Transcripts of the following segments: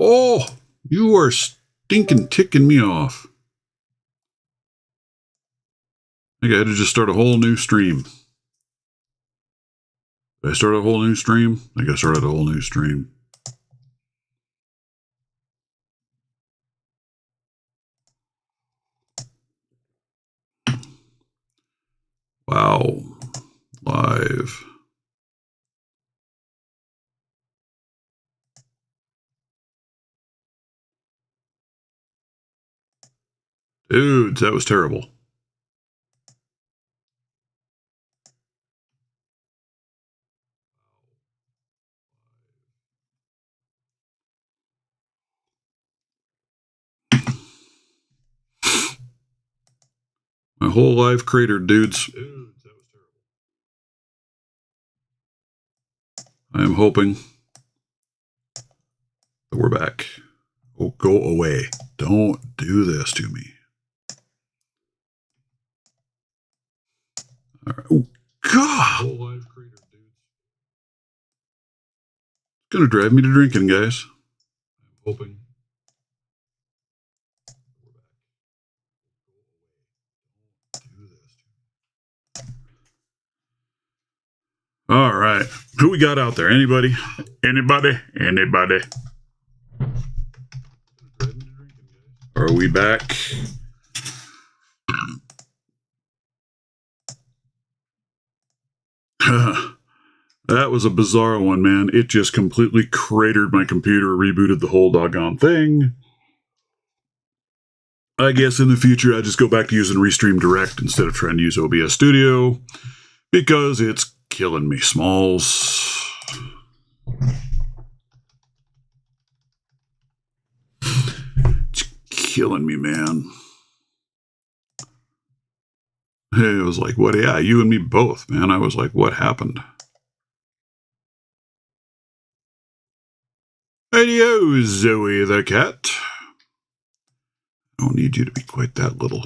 Oh, you are stinking ticking me off. I think I had to just start a whole new stream. Did I start a whole new stream? I think I started a whole new stream. Wow. Live. Dudes, that was terrible. My whole life cratered, dudes. Dudes, that was terrible. I am hoping that we're back. Oh, go away. Don't do this to me. All right. Oh, God. Whole life cratered, dudes. It's going to drive me to drinking, guys. I'm hoping. All right. Who we got out there? Anybody? Anybody? Anybody? Are we back? That was a bizarre one, man. It just completely cratered my computer, rebooted the whole doggone thing. I guess in the future, I just go back to using Restream Direct instead of trying to use OBS Studio because it's killing me, Smalls. It's killing me, man. It was like, what? Yeah, you and me both, man. I was like, what happened? Adios, Zoe the cat. I don't need you to be quite that little.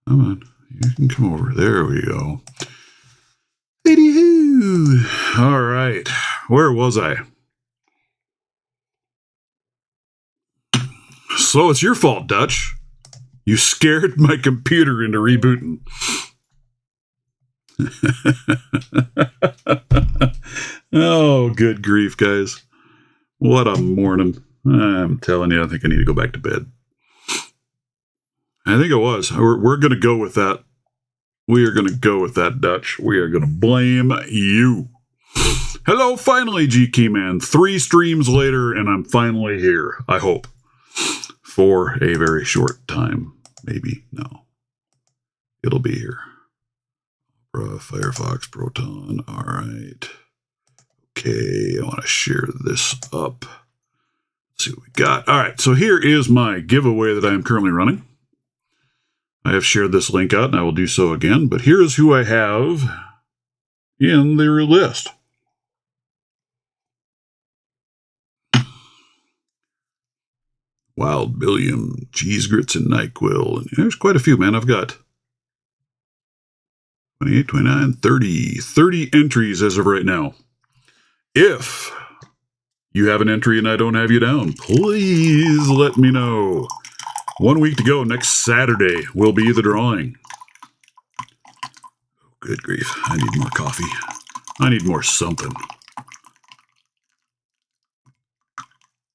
Come on, you can come over. There we go. Anywho. All right, where was I? So it's your fault, Dutch. You scared my computer into rebooting. Oh, good grief, guys. What a morning. I'm telling you, I think I need to go back to bed. I think it was. We're going to go with that. We are going to go with that, Dutch. We are going to blame you. Hello, finally, GK Man. 3 streams later, and I'm finally here. I hope. For a very short time. Maybe. No. It'll be here. Firefox, Proton. All right. Okay, I want to share this up. Let's see what we got. All right, so here is my giveaway that I am currently running. I have shared this link out, and I will do so again. But here's who I have in the list. Wild Billiam, Cheese Grits, and NyQuil. And there's quite a few, man. I've got 28, 29, 30 entries as of right now. If you have an entry and I don't have you down, please let me know. 1 week to go. Next Saturday will be the drawing. Good grief. I need more coffee. I need more something.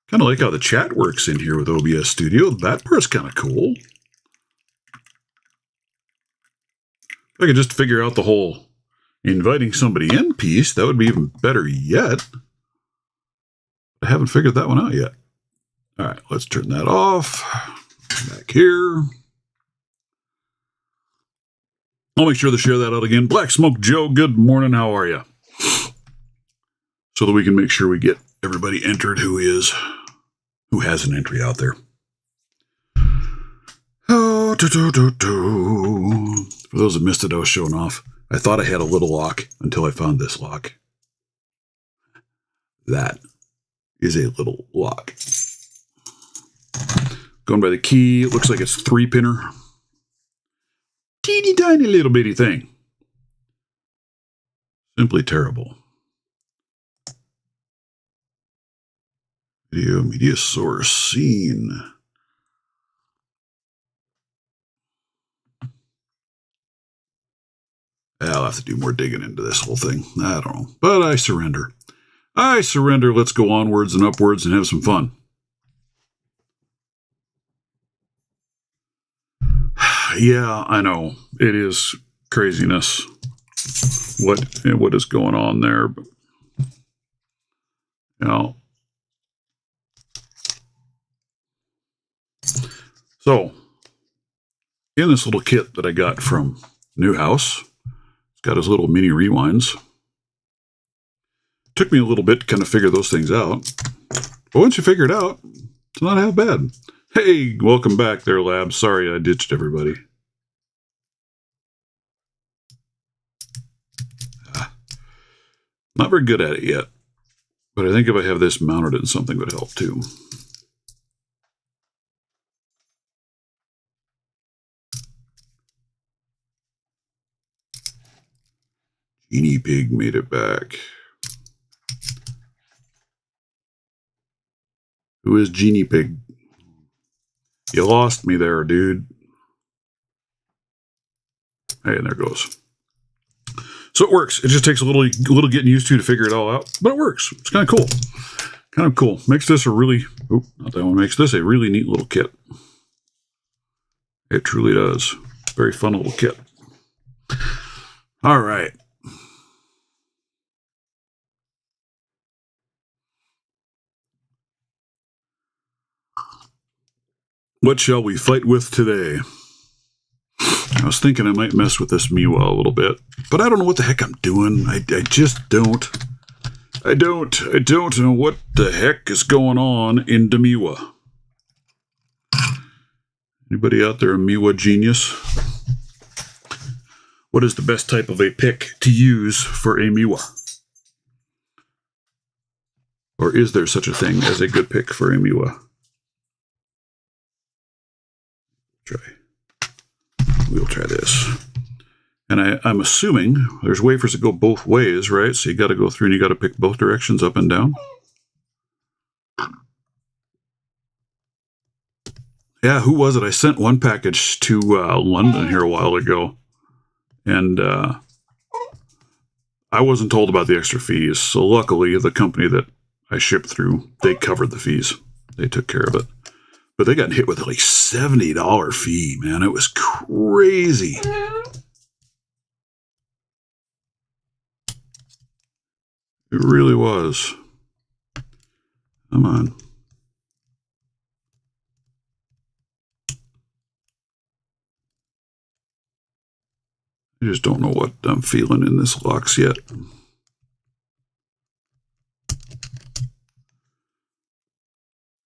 Kind of like how the chat works in here with OBS Studio. That part's kind of cool. If I could just figure out the whole inviting somebody in piece, that would be even better yet. I haven't figured that one out yet. All right, let's turn that off. Back here. I'll make sure to share that out again. Black Smoke Joe, good morning. How are you? So that we can make sure we get everybody entered who has an entry out there. Oh, for those that missed it, I was showing off. I thought I had a little lock until I found this lock. That is a little lock. Going by the key, it looks like it's 3-pinner. Teeny tiny little bitty thing. Simply terrible. Video media source scene. I'll have to do more digging into this whole thing. I don't know. But I surrender. I surrender. Let's go onwards and upwards and have some fun. Yeah, I know. It is craziness. What is going on there? But, you know. So, in this little kit that I got from New House, it's got his little mini rewinds. Took me a little bit to kind of figure those things out. But once you figure it out, it's not half bad. Hey, welcome back there, Lab. Sorry I ditched everybody. Not very good at it yet. But I think if I have this mounted in something would help too. Genie Pig made it back. Who is Genie Pig? You lost me there, dude. Hey, and there it goes. So it works. It just takes a little getting used to figure it all out, but it works. It's kind of cool. Kind of cool. Makes this a really, not that one, makes this a really neat little kit. It truly does. Very fun little kit. All right. What shall we fight with today? I was thinking I might mess with this Miwa a little bit, but I don't know what the heck I'm doing. I just don't. I don't know what the heck is going on in the Miwa. Anybody out there a Miwa genius? What is the best type of a pick to use for a Miwa? Or is there such a thing as a good pick for a Miwa? We'll try this. And I'm assuming there's wafers that go both ways, right? So you got to go through and you got to pick both directions, up and down. Yeah, who was it? I sent one package to London here a while ago. And I wasn't told about the extra fees. So luckily, the company that I shipped through, they covered the fees. They took care of it. But they got hit with like $70 fee, man. It was crazy. It really was. Come on. I just don't know what I'm feeling in this Lux yet.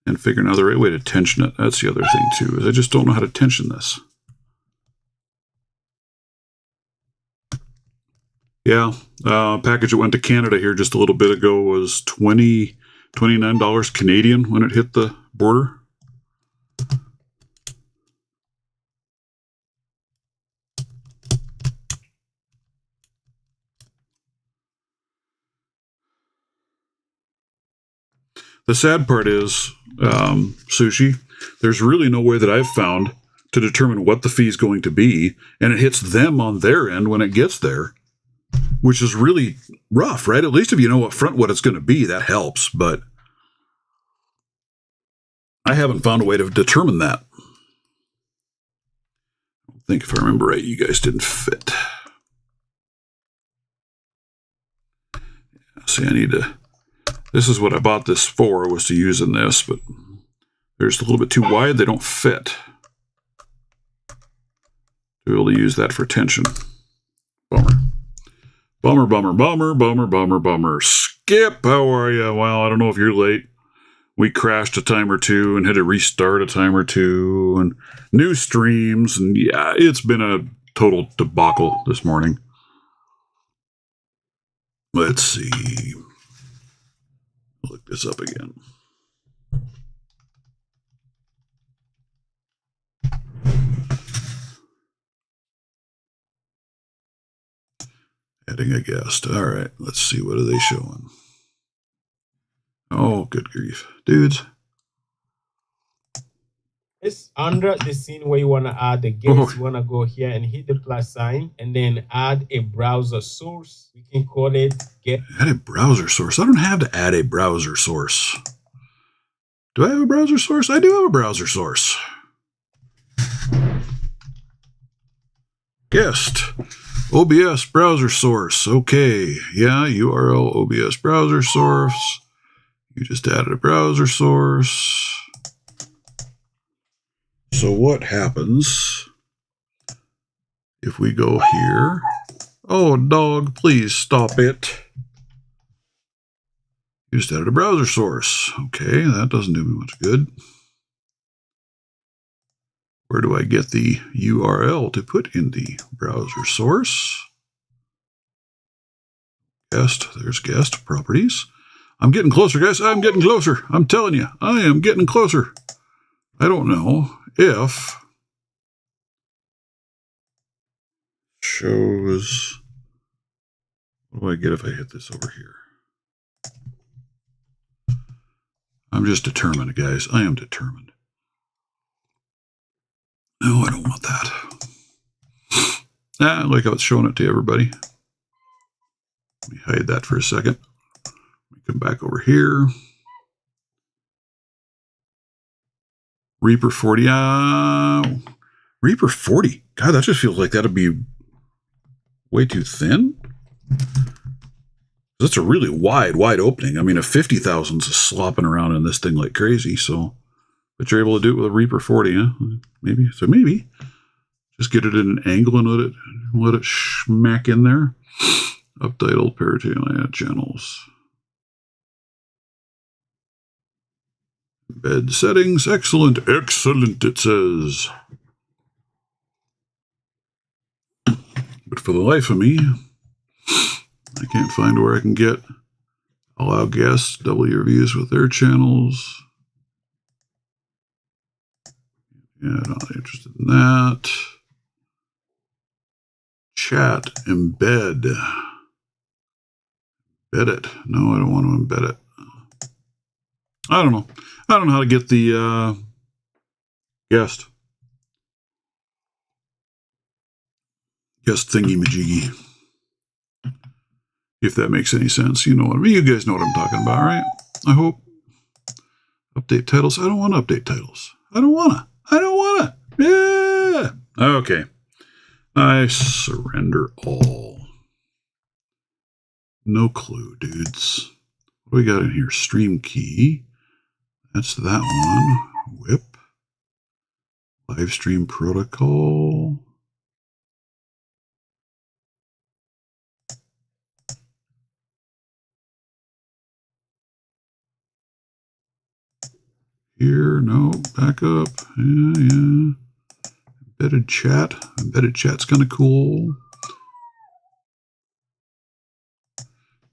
And figuring out the right way to tension it. That's the other thing too, is I just don't know how to tension this. Yeah, package that went to Canada here just a little bit ago was $29 Canadian when it hit the border. The sad part is, Sushi, there's really no way that I've found to determine what the fee is going to be, and it hits them on their end when it gets there, which is really rough, right? At least if you know up front what it's going to be, that helps, but I haven't found a way to determine that. I think if I remember right, you guys didn't fit. See, I need to... This is what I bought this for, was to use in this, but they're just a little bit too wide. They don't fit. To be able to use that for tension. Bummer. Bummer, bummer, bummer, bummer, bummer, bummer. Skip, how are you? Well, I don't know if you're late. We crashed a time or two and had to restart a time or two, and new streams, and yeah, it's been a total debacle this morning. Let's see. Look this up again. Adding a guest. All right, let's see. What are they showing? Oh, good grief. Dudes. It's under the scene where you want to add the guest. You want to go here and hit the plus sign and then add a browser source. We can call it get. Add a browser source. I don't have to add a browser source. Do I have a browser source? I do have a browser source. Guest. OBS browser source. Okay. Yeah, URL OBS browser source. You just added a browser source. So what happens if we go here? Oh, dog, please stop it. You just added a browser source. Okay, that doesn't do me much good. Where do I get the URL to put in the browser source? Guest, there's guest properties. I'm getting closer, guys. I'm getting closer. I'm telling you, I am getting closer. I don't know if shows. What do I get if I hit this over here? I'm just determined, guys. I am determined. No, I don't want that. I like how it's showing it to everybody. Let me hide that for a second. Let me come back over here. Reaper 40. Reaper 40. God, that just feels like that'd be way too thin. That's a really wide opening. I mean, a 50,000's slopping around in this thing like crazy, so. But you're able to do it with a Reaper 40, huh? Maybe. So maybe. Just get it at an angle and let it smack in there. Uptitled parachannel channels. Bed settings. Excellent. Excellent, it says. But for the life of me, I can't find where I can get allow guests double your views with their channels. Yeah, not interested in that. Chat, embed. Embed it. No, I don't want to embed it. I don't know. I don't know how to get the guest thingy-majiggy. If that makes any sense. You know what I mean. You guys know what I'm talking about, right? I hope. Update titles. I don't want to update titles. I don't want to. Yeah. Okay. I surrender all. No clue, dudes. What do we got in here? Stream key. That's that one. Whip. Live stream protocol. Here, no, back up. Yeah. Embedded chat. Embedded chat's kind of cool.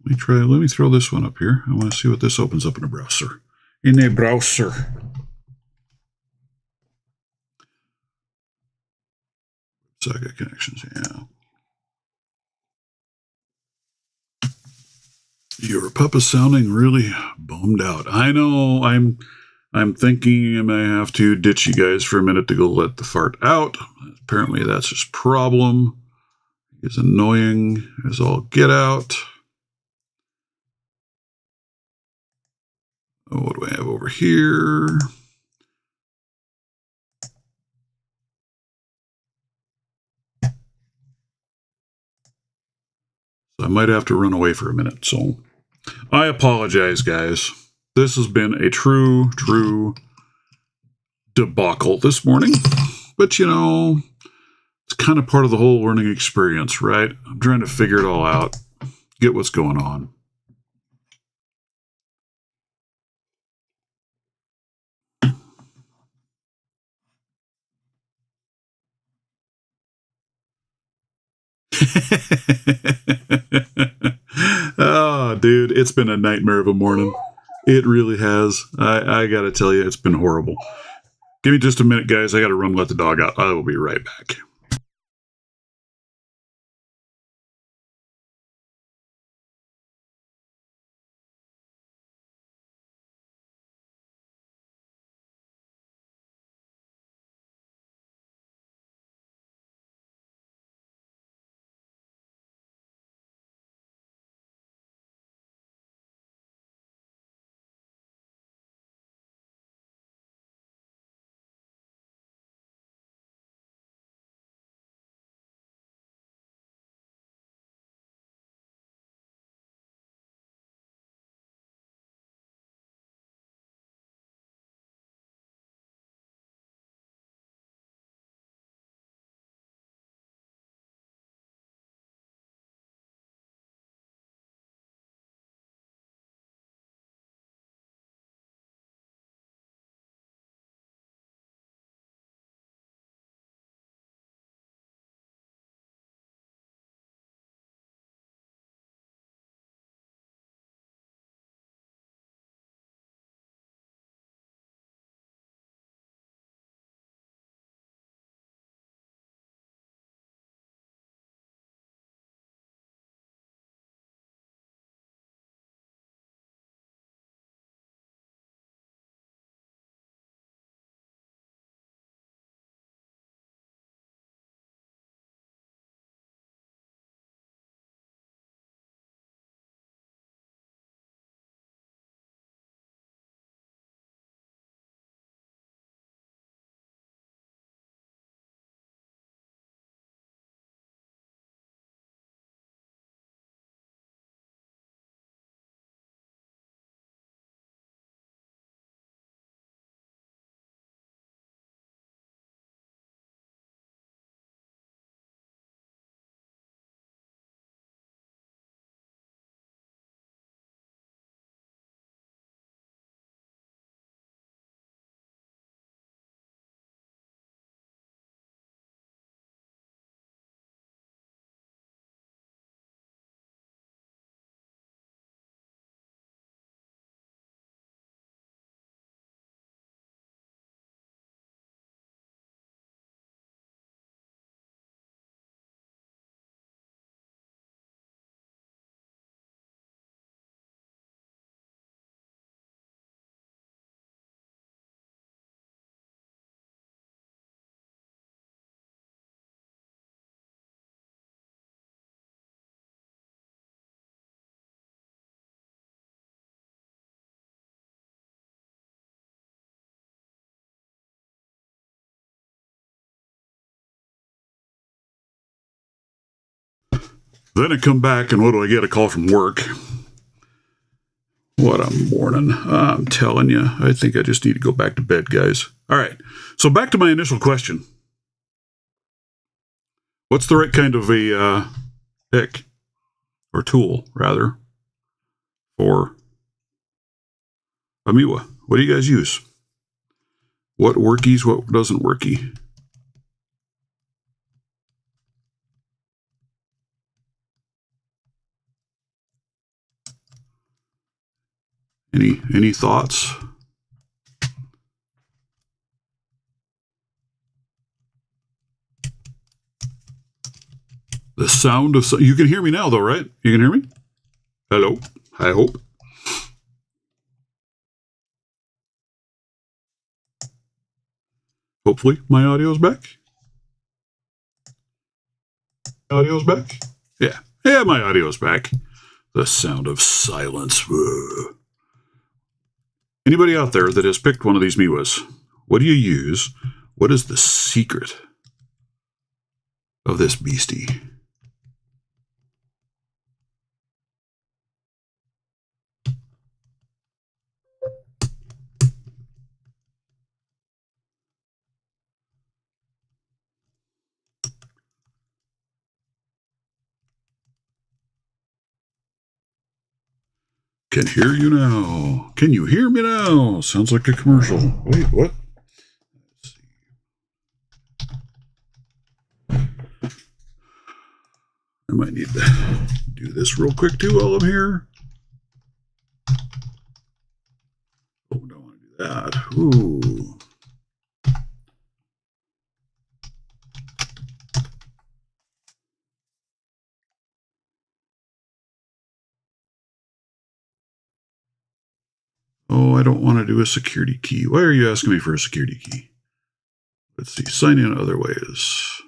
Let me throw this one up here. I want to see what this opens up in a browser. In a browser. Saga connections, yeah. Your pup is sounding really bummed out. I know. I'm thinking I may have to ditch you guys for a minute to go let the fart out. Apparently that's his problem. He's annoying as all get out. Oh, what do I have over here? So I might have to run away for a minute. So I apologize, guys. This has been a true debacle this morning. But, you know, it's kind of part of the whole learning experience, right? I'm trying to figure it all out, get what's going on. Oh, dude, it's been a nightmare of a morning. It really has. I gotta tell you, it's been horrible. Give me just a minute, guys. I gotta run let the dog out. I will be right back. Then I come back, and what do I get? A call from work. What a morning. I'm telling you, I think I just need to go back to bed, guys. All right, so back to my initial question. What's the right kind of a pick, or tool, rather, for a Miwa? What do you guys use? What workies, what doesn't worky? Any thoughts? The sound of... You can hear me now, though, right? You can hear me? Hello? I hope. Hopefully, my audio's back. Audio's back? Yeah. Yeah, my audio's back. The sound of silence. Whoa. Anybody out there that has picked one of these Miwas, what do you use? What is the secret of this beastie? Can hear you now. Can you hear me now? Sounds like a commercial. Wait, what? Let's see. I might need to do this real quick too while I'm here. Oh, don't want to do that. Ooh. Oh, I don't want to do a security key. Why are you asking me for a security key? Let's see. Sign in other ways.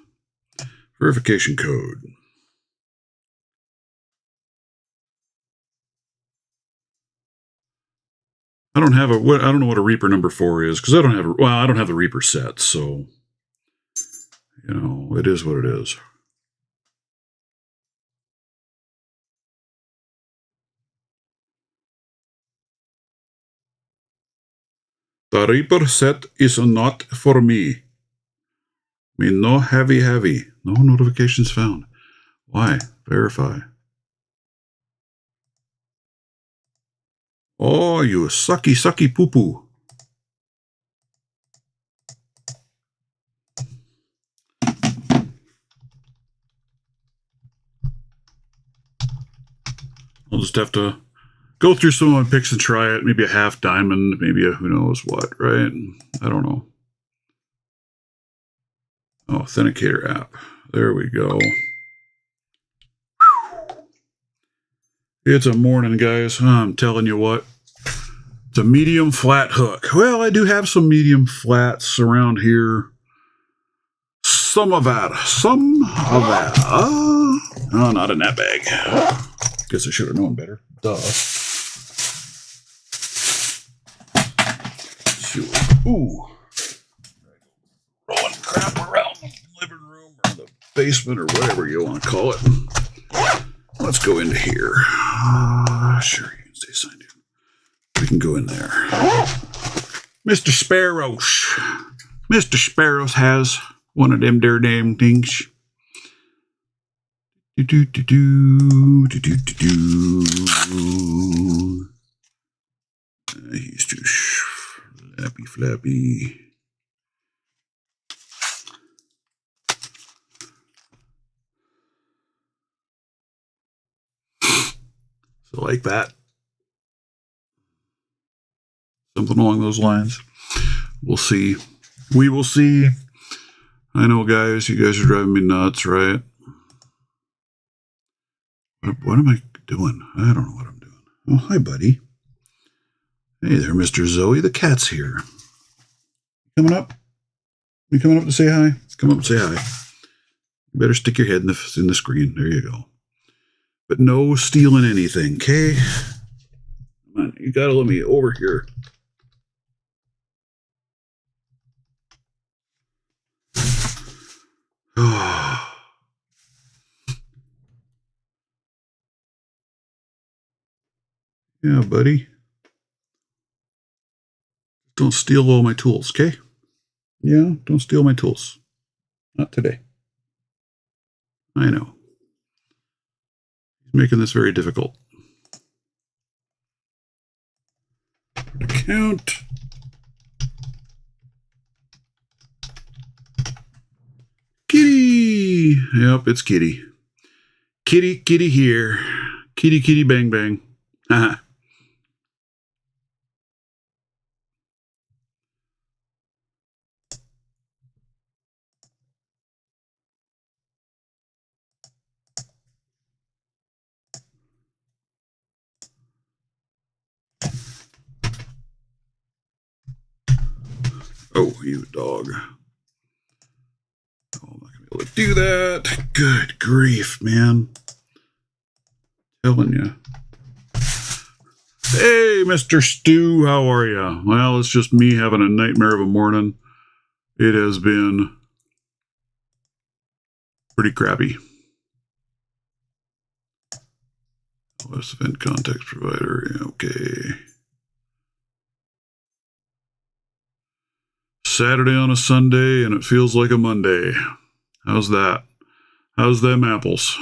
Verification code. I don't have a... I don't know what a Reaper number 4 is because I don't have... Well, I don't have the Reaper set, so... You know, it is what it is. The Reaper set is not for me. I mean, no heavy. No notifications found. Why? Verify. Oh, you sucky poo-poo. I'll just have to go through some of my picks and try it. Maybe a half diamond, maybe a who knows what, right? I don't know. Oh, Authenticator app. There we go. It's a morning, guys. I'm telling you what. It's a medium flat hook. Well, I do have some medium flats around here. Some of that. Oh, not in that bag. Guess I should have known better. Duh. Ooh. Rolling crap around the living room or the basement or whatever you want to call it. Let's go into here. Sure, you can stay signed in. We can go in there. Mr. Sparrows. Mr. Sparrows has one of them there damn things. He's too flappy. So like that. Something along those lines. We'll see. We will see. I know, guys. You guys are driving me nuts, right? What am I doing? I don't know what I'm doing. Oh, hi, buddy. Hey there, Mr. Zoe. The cat's here. Coming up? You coming up to say hi? Come up and say hi. You better stick your head in the screen. There you go. But no stealing anything, okay? Come on, you gotta let me over here. Yeah, buddy. Don't steal all my tools, okay? Yeah, don't steal my tools. Not today. I know. He's making this very difficult. Account. Kitty. Yep, it's Kitty. Kitty here. Kitty bang bang. Haha. Oh, you dog. Oh, I'm not going to be able to do that. Good grief, man. Telling you. Hey, Mr. Stu, how are you? Well, it's just me having a nightmare of a morning. It has been pretty crappy. OS event context provider. Okay. Saturday on a Sunday, and it feels like a Monday. How's that? How's them apples?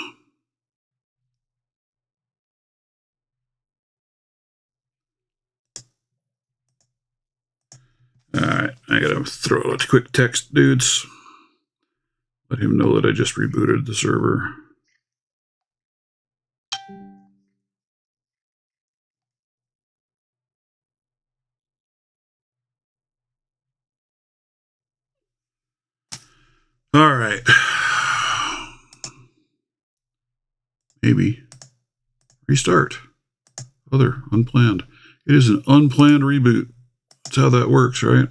Alright, I gotta throw out a quick text, dudes. Let him know that I just rebooted the server. Alright. Maybe. Restart. Other, unplanned. It is an unplanned reboot. That's how that works, right?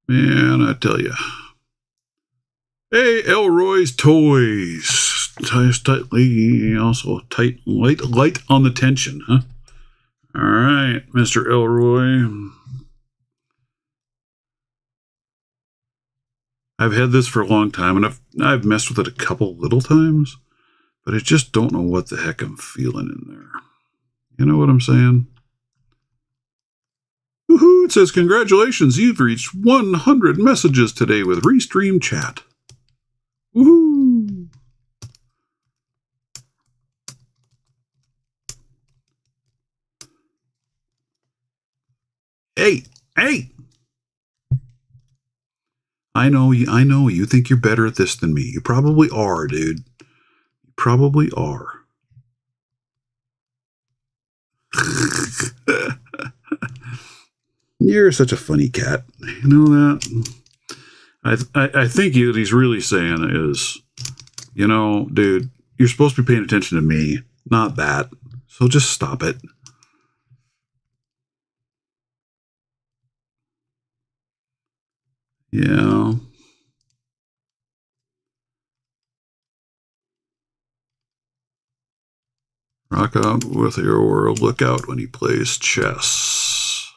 Man, I tell you. Hey, Elroy's Toys. Tightly, also tight, light on the tension, huh? All right, Mr. Elroy. I've had this for a long time, and I've messed with it a couple little times, but I just don't know what the heck I'm feeling in there. You know what I'm saying? Woohoo! It says, congratulations, you've reached 100 messages today with Restream Chat. Woohoo! Hey! I know you think you're better at this than me. You probably are, dude. You probably are. You're such a funny cat. You know that? I think what he's really saying is, you know, dude, you're supposed to be paying attention to me, not that. So just stop it. Yeah. Rock out with your lookout when he plays chess.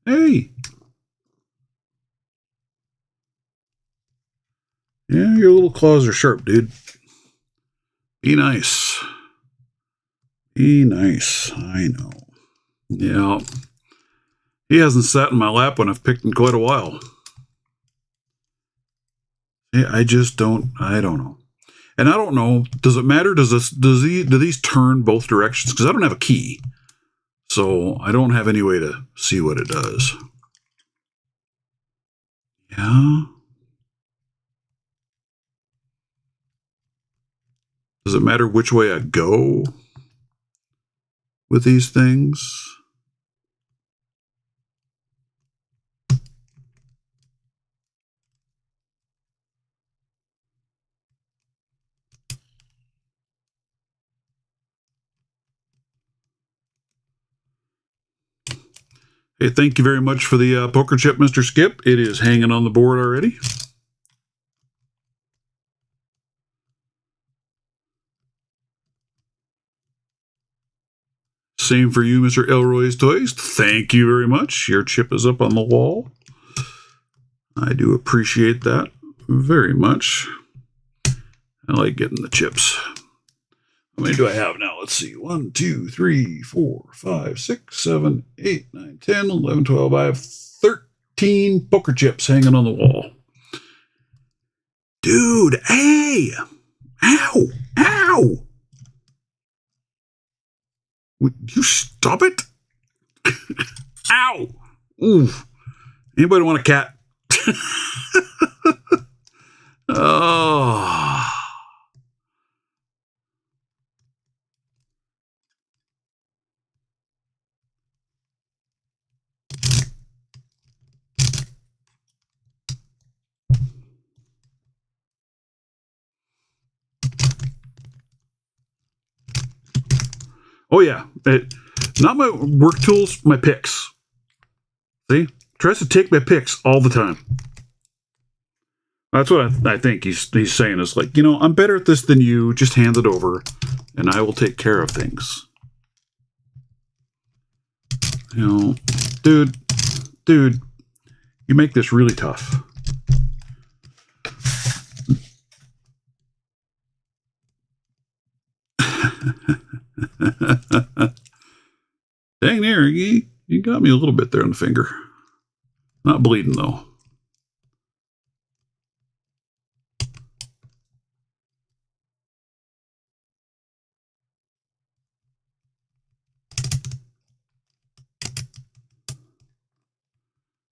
Hey. Yeah, your little claws are sharp, dude. Be nice. Be nice. I know. Yeah. He hasn't sat in my lap when I've picked in quite a while. Yeah, I don't know. And I don't know, does it matter? Do these turn both directions? Because I don't have a key. So I don't have any way to see what it does. Yeah. Does it matter which way I go with these things? Hey, thank you very much for the poker chip, Mr. Skip. It is hanging on the board already. Same for you, Mr. Elroy's Toys. Thank you very much. Your chip is up on the wall. I do appreciate that very much. I like getting the chips. How many do I have now? Let's see. 1, 2, 3, 4, 5, 6, 7, 8, 9, 10, 11, 12. I have 13 poker chips hanging on the wall. Dude, hey! Ow! Ow! Would you stop it? Ow! Oof. Anybody want a cat? Oh. Oh, yeah. Not my work tools, my picks. See? Tries to take my picks all the time. That's what I think he's saying is like, I'm better at this than you. Just hand it over, and I will take care of things. Dude, you make this really tough. Dang there, you got me a little bit there on the finger. Not bleeding, though.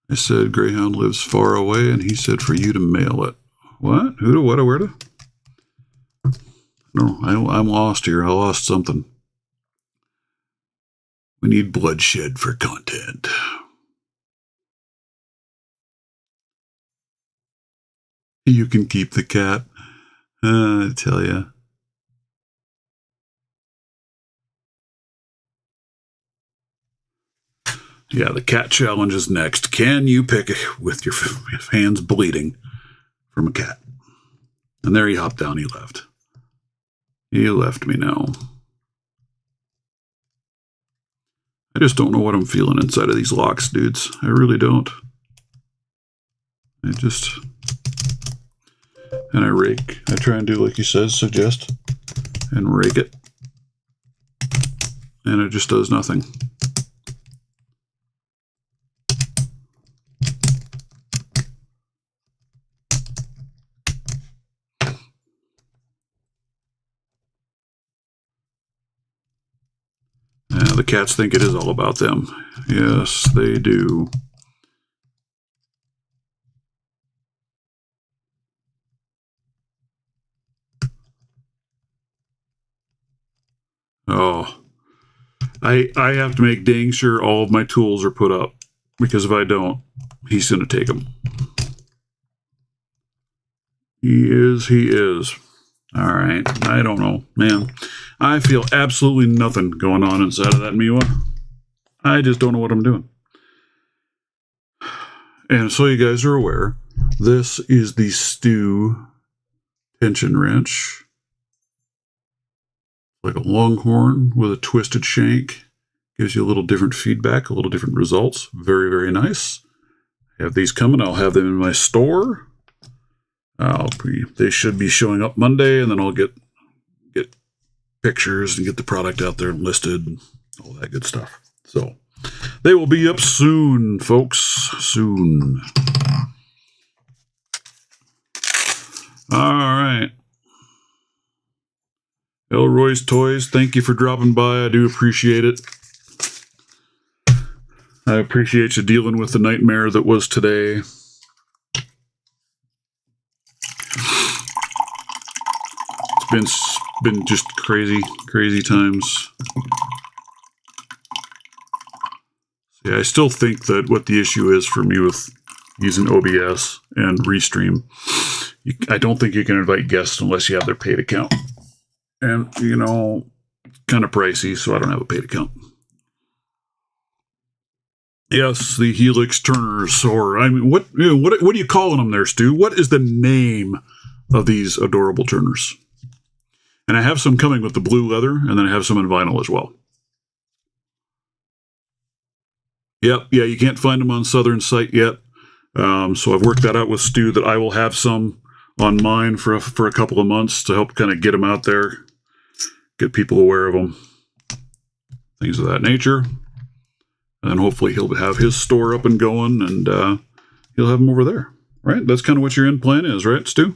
I said Greyhound lives far away, and he said for you to mail it. What? Who to what? Where to? No, I'm lost here. I lost something. We need bloodshed for content. You can keep the cat. I tell you. Yeah, the cat challenge is next. Can you pick it with your hands bleeding from a cat? And there he hopped down. He left. He left me now. I just don't know what I'm feeling inside of these locks, dudes. I really don't. And I rake. I try and do like he says, suggest, and rake it. And it just does nothing. The cats think it is all about them. Yes, they do. Oh, I have to make dang sure all of my tools are put up, because if I don't, he's going to take them. He is. All right. I don't know, man. I feel absolutely nothing going on inside of that Miwa. I just don't know what I'm doing. And so you guys are aware, this is the Stew tension wrench. Like a longhorn with a twisted shank. Gives you a little different feedback, a little different results. Very, very nice. I have these coming. I'll have them in my store. They should be showing up Monday, and then I'll get pictures and get the product out there and listed and all that good stuff. So they will be up soon, folks. Soon. All right. Elroy's Toys, thank you for dropping by. I do appreciate it. I appreciate you dealing with the nightmare that was today. It's been just crazy times. Yeah, I still think that what the issue is for me with using OBS and Restream, I don't think you can invite guests unless you have their paid account. And, kind of pricey, so I don't have a paid account. Yes, the Helix Turners, or, what are you calling them there, Stu? What is the name of these adorable turners? And I have some coming with the blue leather, and then I have some in vinyl as well. Yep, yeah, you can't find them on Southern site yet. So I've worked that out with Stu that I will have some on mine for a couple of months to help kind of get them out there, get people aware of them, things of that nature. And then hopefully he'll have his store up and going, and he'll have them over there. Right? That's kind of what your end plan is, right, Stu?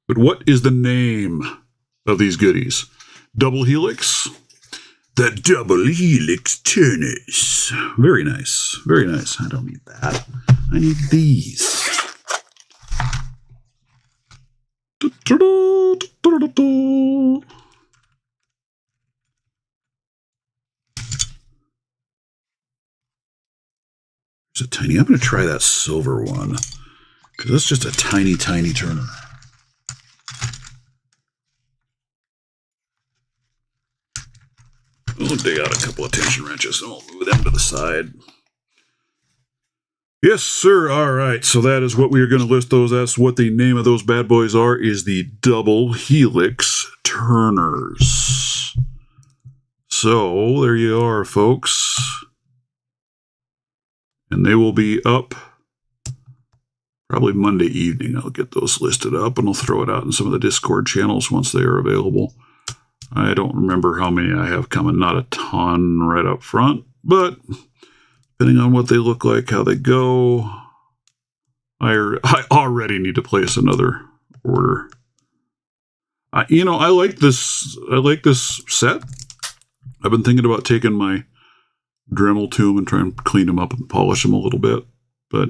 But what is the name of these goodies? Double Helix? The Double Helix turners. Very nice. Very nice. I don't need that. I need these. There's a tiny. I'm going to try that silver one because that's just a tiny, tiny turner. We'll dig out a couple of tension wrenches and we'll move them to the side. Yes, sir. All right. So that is what we are going to list those as. What the name of those bad boys are is the Double Helix Turners. So there you are, folks. And they will be up probably Monday evening. I'll get those listed up and I'll throw it out in some of the Discord channels once they are available. I don't remember how many I have coming. Not a ton right up front, but depending on what they look like, how they go, I already need to place another order. I like this. I like this set. I've been thinking about taking my Dremel to them and trying to clean them up and polish them a little bit. But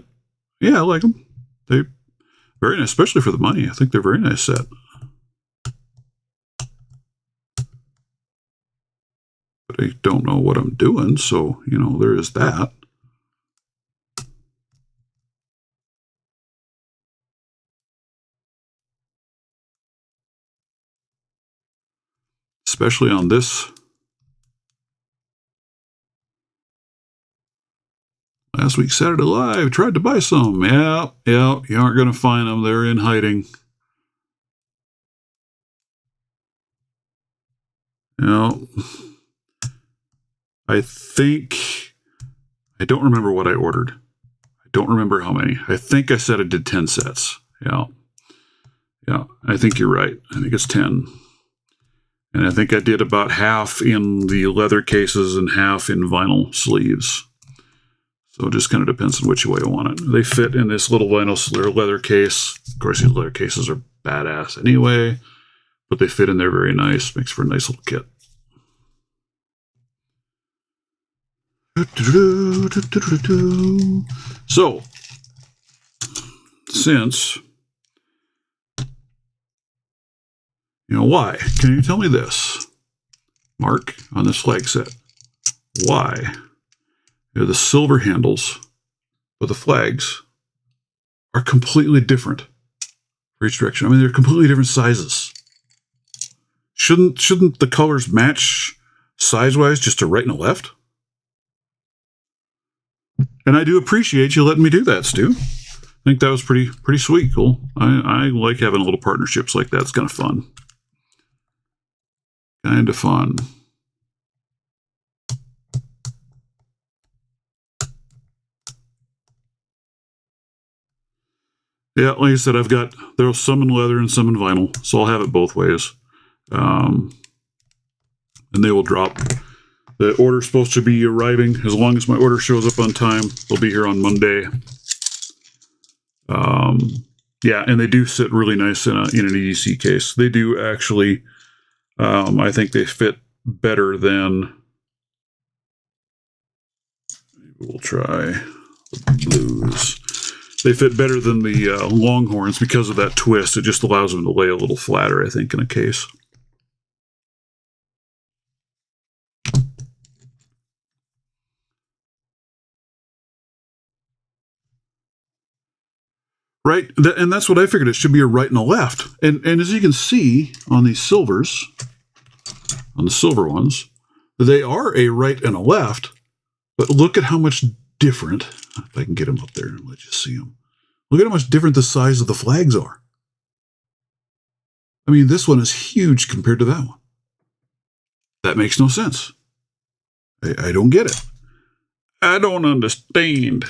yeah, I like them. They're very nice, especially for the money. I think they're a very nice set. But I don't know what I'm doing, so, there is that. Especially on this. Last week, Saturday Live, tried to buy some. Yeah, you aren't going to find them. They're in hiding. I don't remember what I ordered. I don't remember how many. I think I said I did 10 sets. Yeah, I think you're right. I think it's 10. And I think I did about half in the leather cases and half in vinyl sleeves. So it just kind of depends on which way I want it. They fit in this little vinyl leather case. Of course, these leather cases are badass anyway, but they fit in there very nice. Makes for a nice little kit. So, since, why? Can you tell me this, Mark, on this flag set? Why? The silver handles, but the flags are completely different for each direction. I mean, they're completely different sizes. Shouldn't the colors match size-wise just to right and a left? And I do appreciate you letting me do that, Stu. I think that was pretty sweet. Cool. I like having little partnerships like that. It's kind of fun. Yeah, like I said, there's some in leather and some in vinyl, so I'll have it both ways. And they will drop. The order's supposed to be arriving. As long as my order shows up on time, they'll be here on Monday. Yeah, and they do sit really nice in an EDC case. They do actually, I think they fit better than, we'll try the blues. They fit better than the Longhorns because of that twist. It just allows them to lay a little flatter, I think, in a case. Right, and that's what I figured. It should be a right and a left. And as you can see on these silvers, on the silver ones, they are a right and a left. But look at how much different, if I can get them up there and let you see them. Look at how much different the size of the flags are. I mean, this one is huge compared to that one. That makes no sense. I don't get it. I don't understand.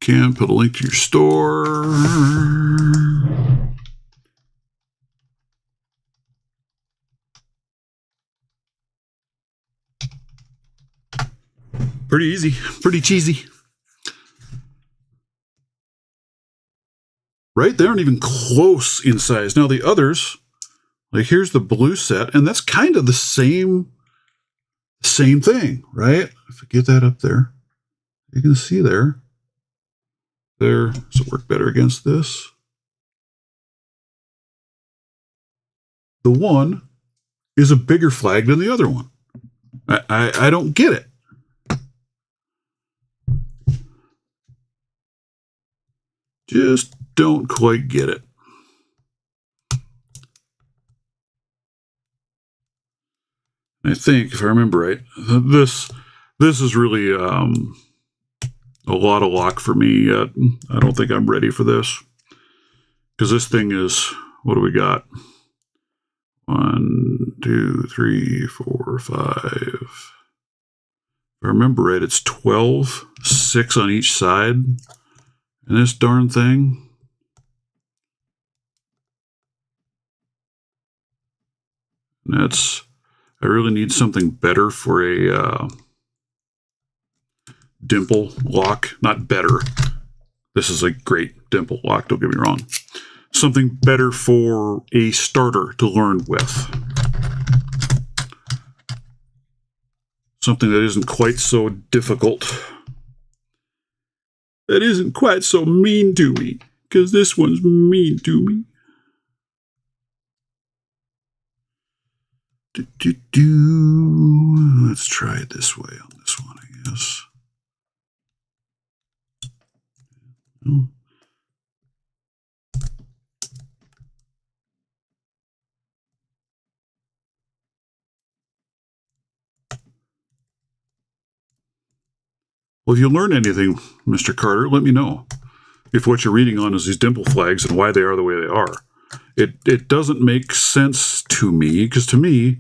Can put a link to your store. Pretty easy, pretty cheesy. Right? They aren't even close in size. Now the others, like here's the blue set, and that's kind of the same thing, right? If I get that up there, you can see there. There, does it work better against this? The one is a bigger flag than the other one. I don't get it. Just don't quite get it. I think, if I remember right, this is really a lot of lock for me yet. I don't think I'm ready for this. Because this thing is, what do we got? 1, 2, 3, 4, 5. If I remember right, it's 12, 6 on each side. And this darn thing. That's, I really need something better for a dimple lock. Not better. This is a great dimple lock, don't get me wrong. Something better for a starter to learn with. Something that isn't quite so difficult. That isn't quite so mean to me, because this one's mean to me. Let's try it this way on this one, I guess. Oh. Well, if you learn anything, Mr. Carter, let me know. If what you're reading on is these dimple flags and why they are the way they are. It doesn't make sense to me, because to me,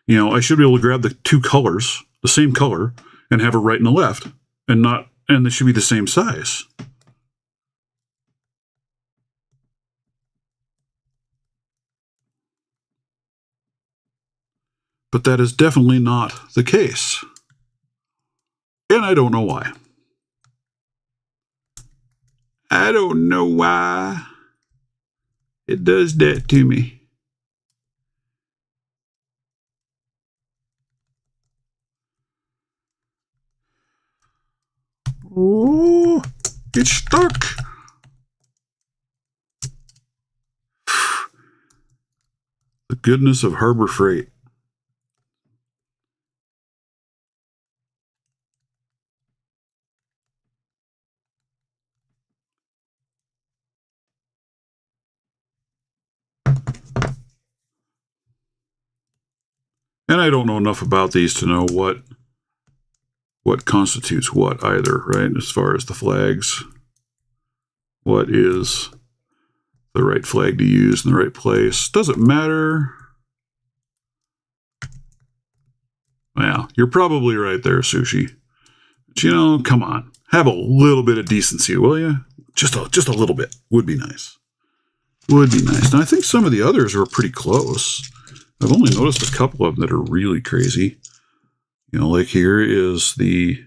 you know, I should be able to grab the two colors, the same color, and have a right and a left, and they should be the same size. But that is definitely not the case. And I don't know why. I don't know why it does that to me. Oh, it's stuck. The goodness of Harbor Freight. And I don't know enough about these to know what constitutes what either, right? As far as the flags, what is the right flag to use in the right place? Doesn't matter. Well, you're probably right there, Sushi. But you know, come on. Have a little bit of decency, will you? Just a little bit. Would be nice. Would be nice. And I think some of the others are pretty close. I've only noticed a couple of them that are really crazy. You know, like here is the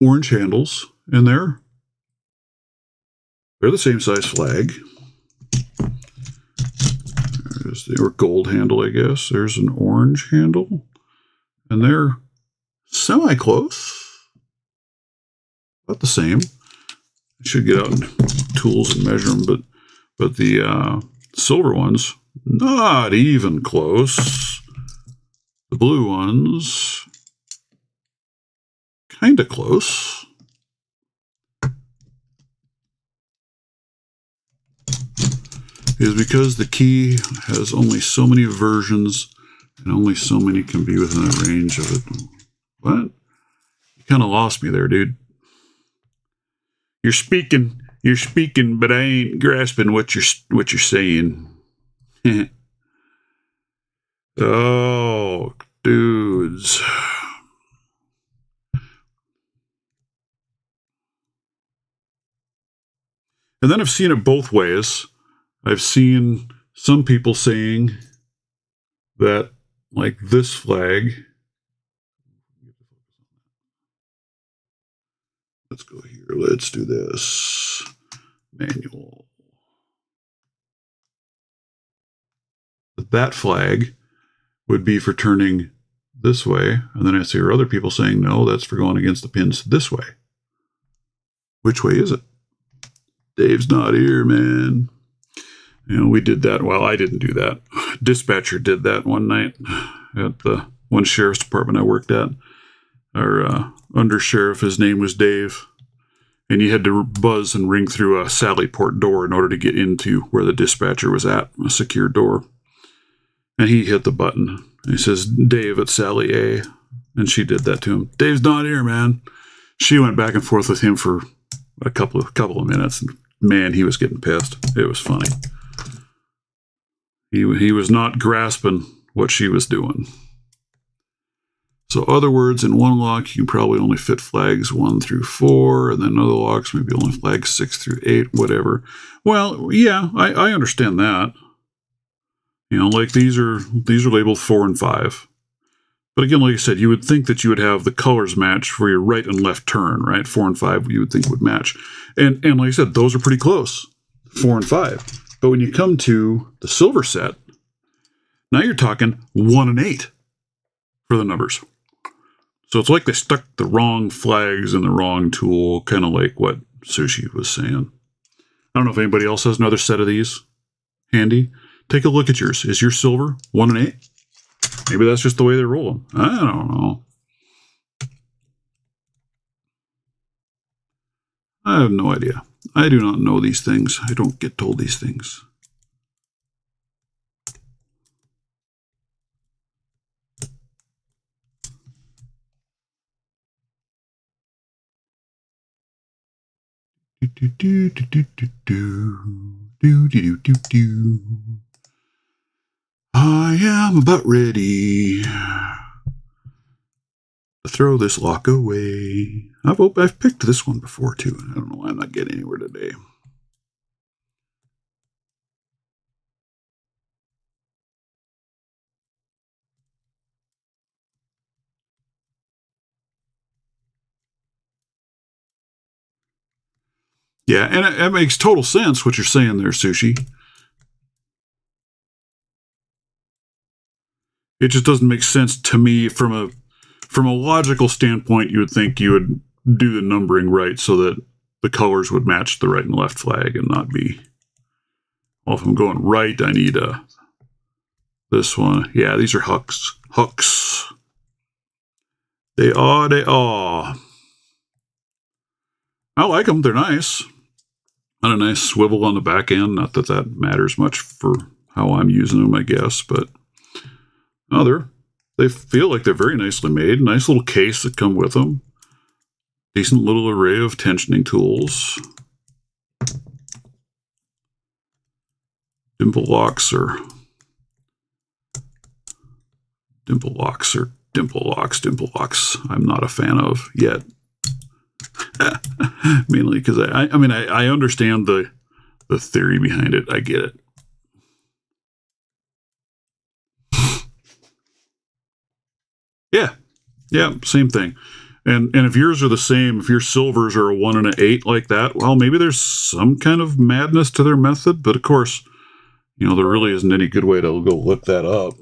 orange handles in there. They're the same size flag. There's the gold handle, I guess. There's an orange handle. And they're semi-close. About the same. I should get out and tools and measure them, but the silver ones, not even close. The blue ones, kind of close. Is because the key has only so many versions and only so many can be within a range of it. What? You kind of lost me there, dude. You're speaking, but I ain't grasping what you're saying. Oh, dudes. And then I've seen it both ways. I've seen some people saying that, like this flag. Let's go here. Let's do this. Manual. That flag would be for turning this way. And then I see other people saying, no, that's for going against the pins this way. Which way is it? Dave's not here, man. You know, we did that. Well, I didn't do that. Dispatcher did that one night at the one sheriff's department I worked at. Our undersheriff, his name was Dave. And you had to buzz and ring through a Sally Port door in order to get into where the dispatcher was at, a secure door. And he hit the button. He says, Dave at Sally A. And she did that to him. Dave's not here, man. She went back and forth with him for a couple of minutes. And man, he was getting pissed. It was funny. He was not grasping what she was doing. So other words, in one lock, you can probably only fit flags 1 through 4, and then other locks, maybe only flags 6 through 8, whatever. Well, yeah, I understand that. You know, like these are labeled 4 and 5. But again, like I said, you would think that you would have the colors match for your right and left turn, right? 4 and 5 you would think would match. And like I said, those are pretty close, 4 and 5. But when you come to the silver set, now you're talking 1 and 8 for the numbers. So it's like they stuck the wrong flags in the wrong tool, kind of like what Sushi was saying. I don't know if anybody else has another set of these handy. Take a look at yours. Is your silver 1 and 8? Maybe that's just the way they're rolling. I don't know. I have no idea. I do not know these things. I don't get told these things. I am about ready to throw this lock away. I've picked this one before too, and I don't know why I'm not getting anywhere today. Yeah, and it makes total sense what you're saying there, Sushi. It just doesn't make sense to me from a logical standpoint. You would think you would do the numbering right so that the colors would match the right and left flag and not be. Well, if I'm going right, I need this one. Yeah, these are hooks. Hooks. They are. I like them. They're nice. Got a nice swivel on the back end. Not that that matters much for how I'm using them, I guess, but they feel like they're very nicely made. Nice little case that come with them. Decent little array of tensioning tools. Dimple locks. I'm not a fan of yet. Mainly because I understand the theory behind it. I get it. Yeah, same thing. And if yours are the same, if your silvers are a 1 and an 8 like that, well, maybe there's some kind of madness to their method. But of course, there really isn't any good way to go look that up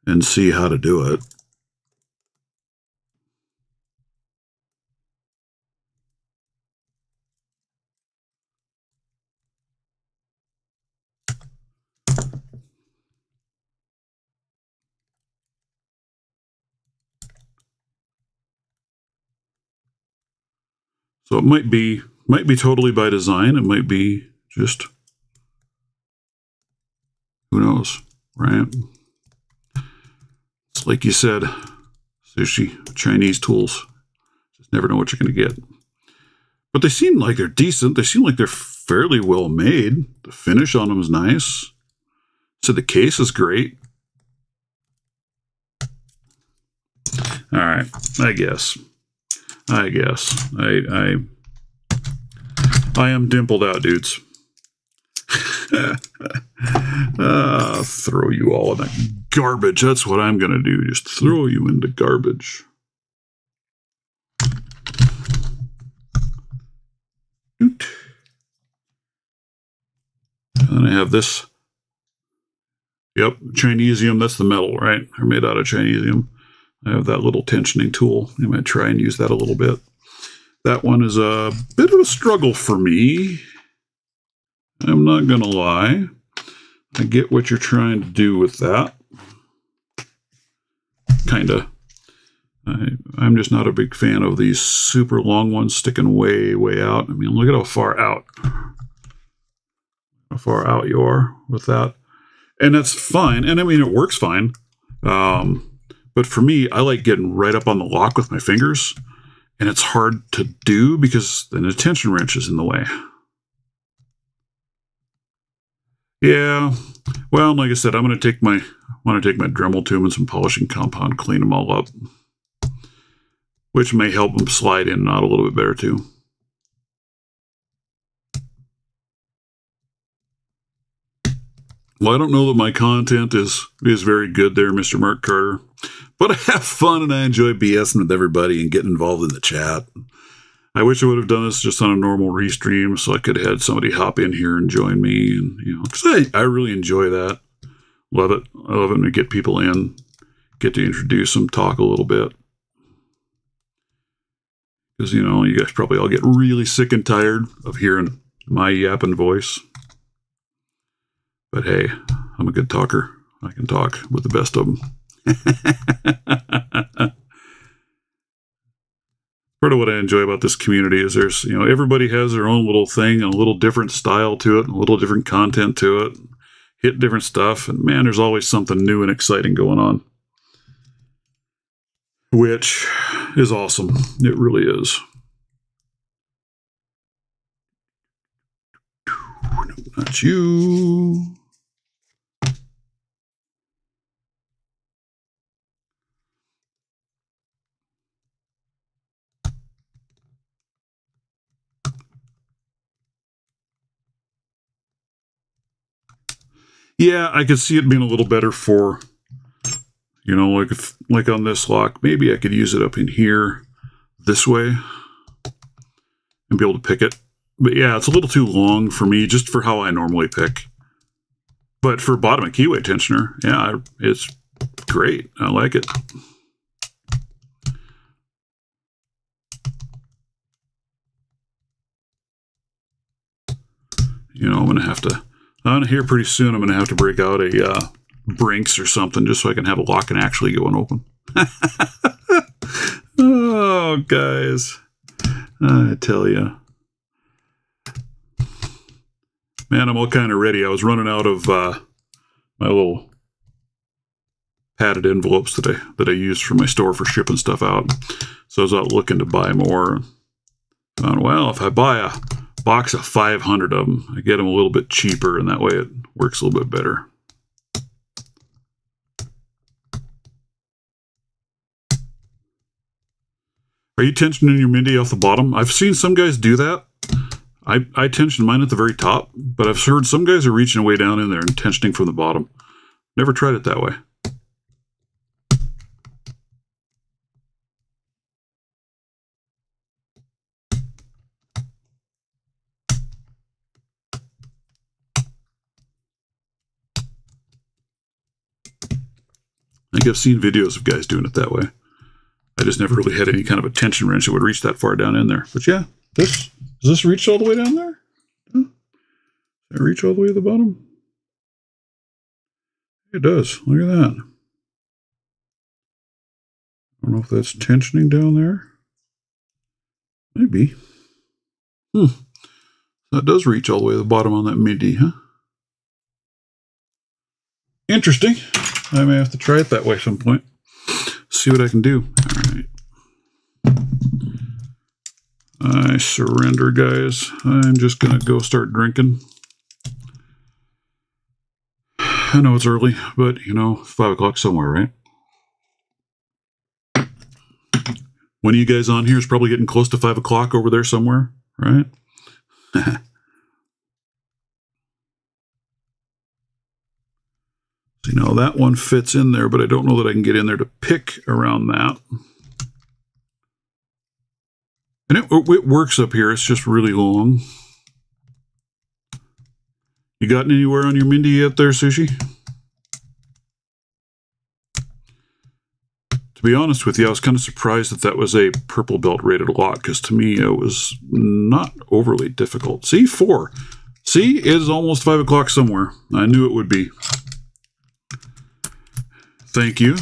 and see how to do it. So it might be totally by design. It might be just, who knows, right? It's like you said, Sushi, Chinese tools. Just never know what you're going to get. But they seem like they're decent. They seem like they're fairly well made. The finish on them is nice. So the case is great. All right, I guess. I am dimpled out, dudes. Throw you all in the garbage. That's what I'm going to do. Just throw you in the garbage. And then I have this. Yep, Chinesium. That's the metal, right? They're made out of Chinesium. I have that little tensioning tool. I'm going to try and use that a little bit. That one is a bit of a struggle for me. I'm not going to lie. I get what you're trying to do with that. Kind of. I'm just not a big fan of these super long ones sticking way, way out. I mean, look at how far out you are with that. And that's fine. And I mean, it works fine. But for me, I like getting right up on the lock with my fingers. And it's hard to do because then the tension wrench is in the way. Yeah. Well, like I said, I'm going to take my Dremel tube and some polishing compound, clean them all up. Which may help them slide in and out a little bit better too. Well, I don't know that my content is very good there, Mr. Mark Carter. But I have fun and I enjoy BSing with everybody and getting involved in the chat. I wish I would have done this just on a normal restream so I could have had somebody hop in here and join me. And, you know, because I really enjoy that. Love it. I love it when we get people in, get to introduce them, talk a little bit. Because, you know, you guys probably all get really sick and tired of hearing my yapping voice. But hey, I'm a good talker. I can talk with the best of them. Part of what I enjoy about this community is there's, you know, everybody has their own little thing and a little different style to it and a little different content to it. Hit different stuff. And man, there's always something new and exciting going on. Which is awesome. It really is. No, not you. Yeah, I could see it being a little better for, you know, like on this lock, maybe I could use it up in here this way and be able to pick it. But yeah, it's a little too long for me just for how I normally pick. But for bottom and keyway tensioner, yeah, it's great. I like it. You know, here pretty soon, I'm going to have to break out a Brinks or something just so I can have a lock and actually go and open. Oh, guys. I tell you. Man, I'm all kind of ready. I was running out of my little padded envelopes that I use for my store for shipping stuff out. So I was out looking to buy more. Well, if I buy a box of 500 of them, I get them a little bit cheaper, and that way it works a little bit better. Are you tensioning your Mindy off the bottom? I've seen some guys do that. I tension mine at the very top, but I've heard some guys are reaching way down in there and tensioning from the bottom. Never tried it that way. I think I've seen videos of guys doing it that way. I just never really had any kind of a tension wrench that would reach that far down in there. But yeah, does this reach all the way down there? Does it reach all the way to the bottom? It does. Look at that. I don't know if that's tensioning down there. Maybe. That does reach all the way to the bottom on that Mindy, huh? Interesting. I may have to try it that way at some point. See what I can do. All right. I surrender, guys. I'm just going to go start drinking. I know it's early, but, you know, 5 o'clock somewhere, right? One of you guys on here is probably getting close to 5 o'clock over there somewhere, right? You know, that one fits in there, but I don't know that I can get in there to pick around that. And it works up here. It's just really long. You gotten anywhere on your Mindy yet there, Sushi? To be honest with you, I was kind of surprised that was a purple belt rated lock, because to me it was not overly difficult. See, 4. See, it is almost 5 o'clock somewhere. I knew it would be. Thank you,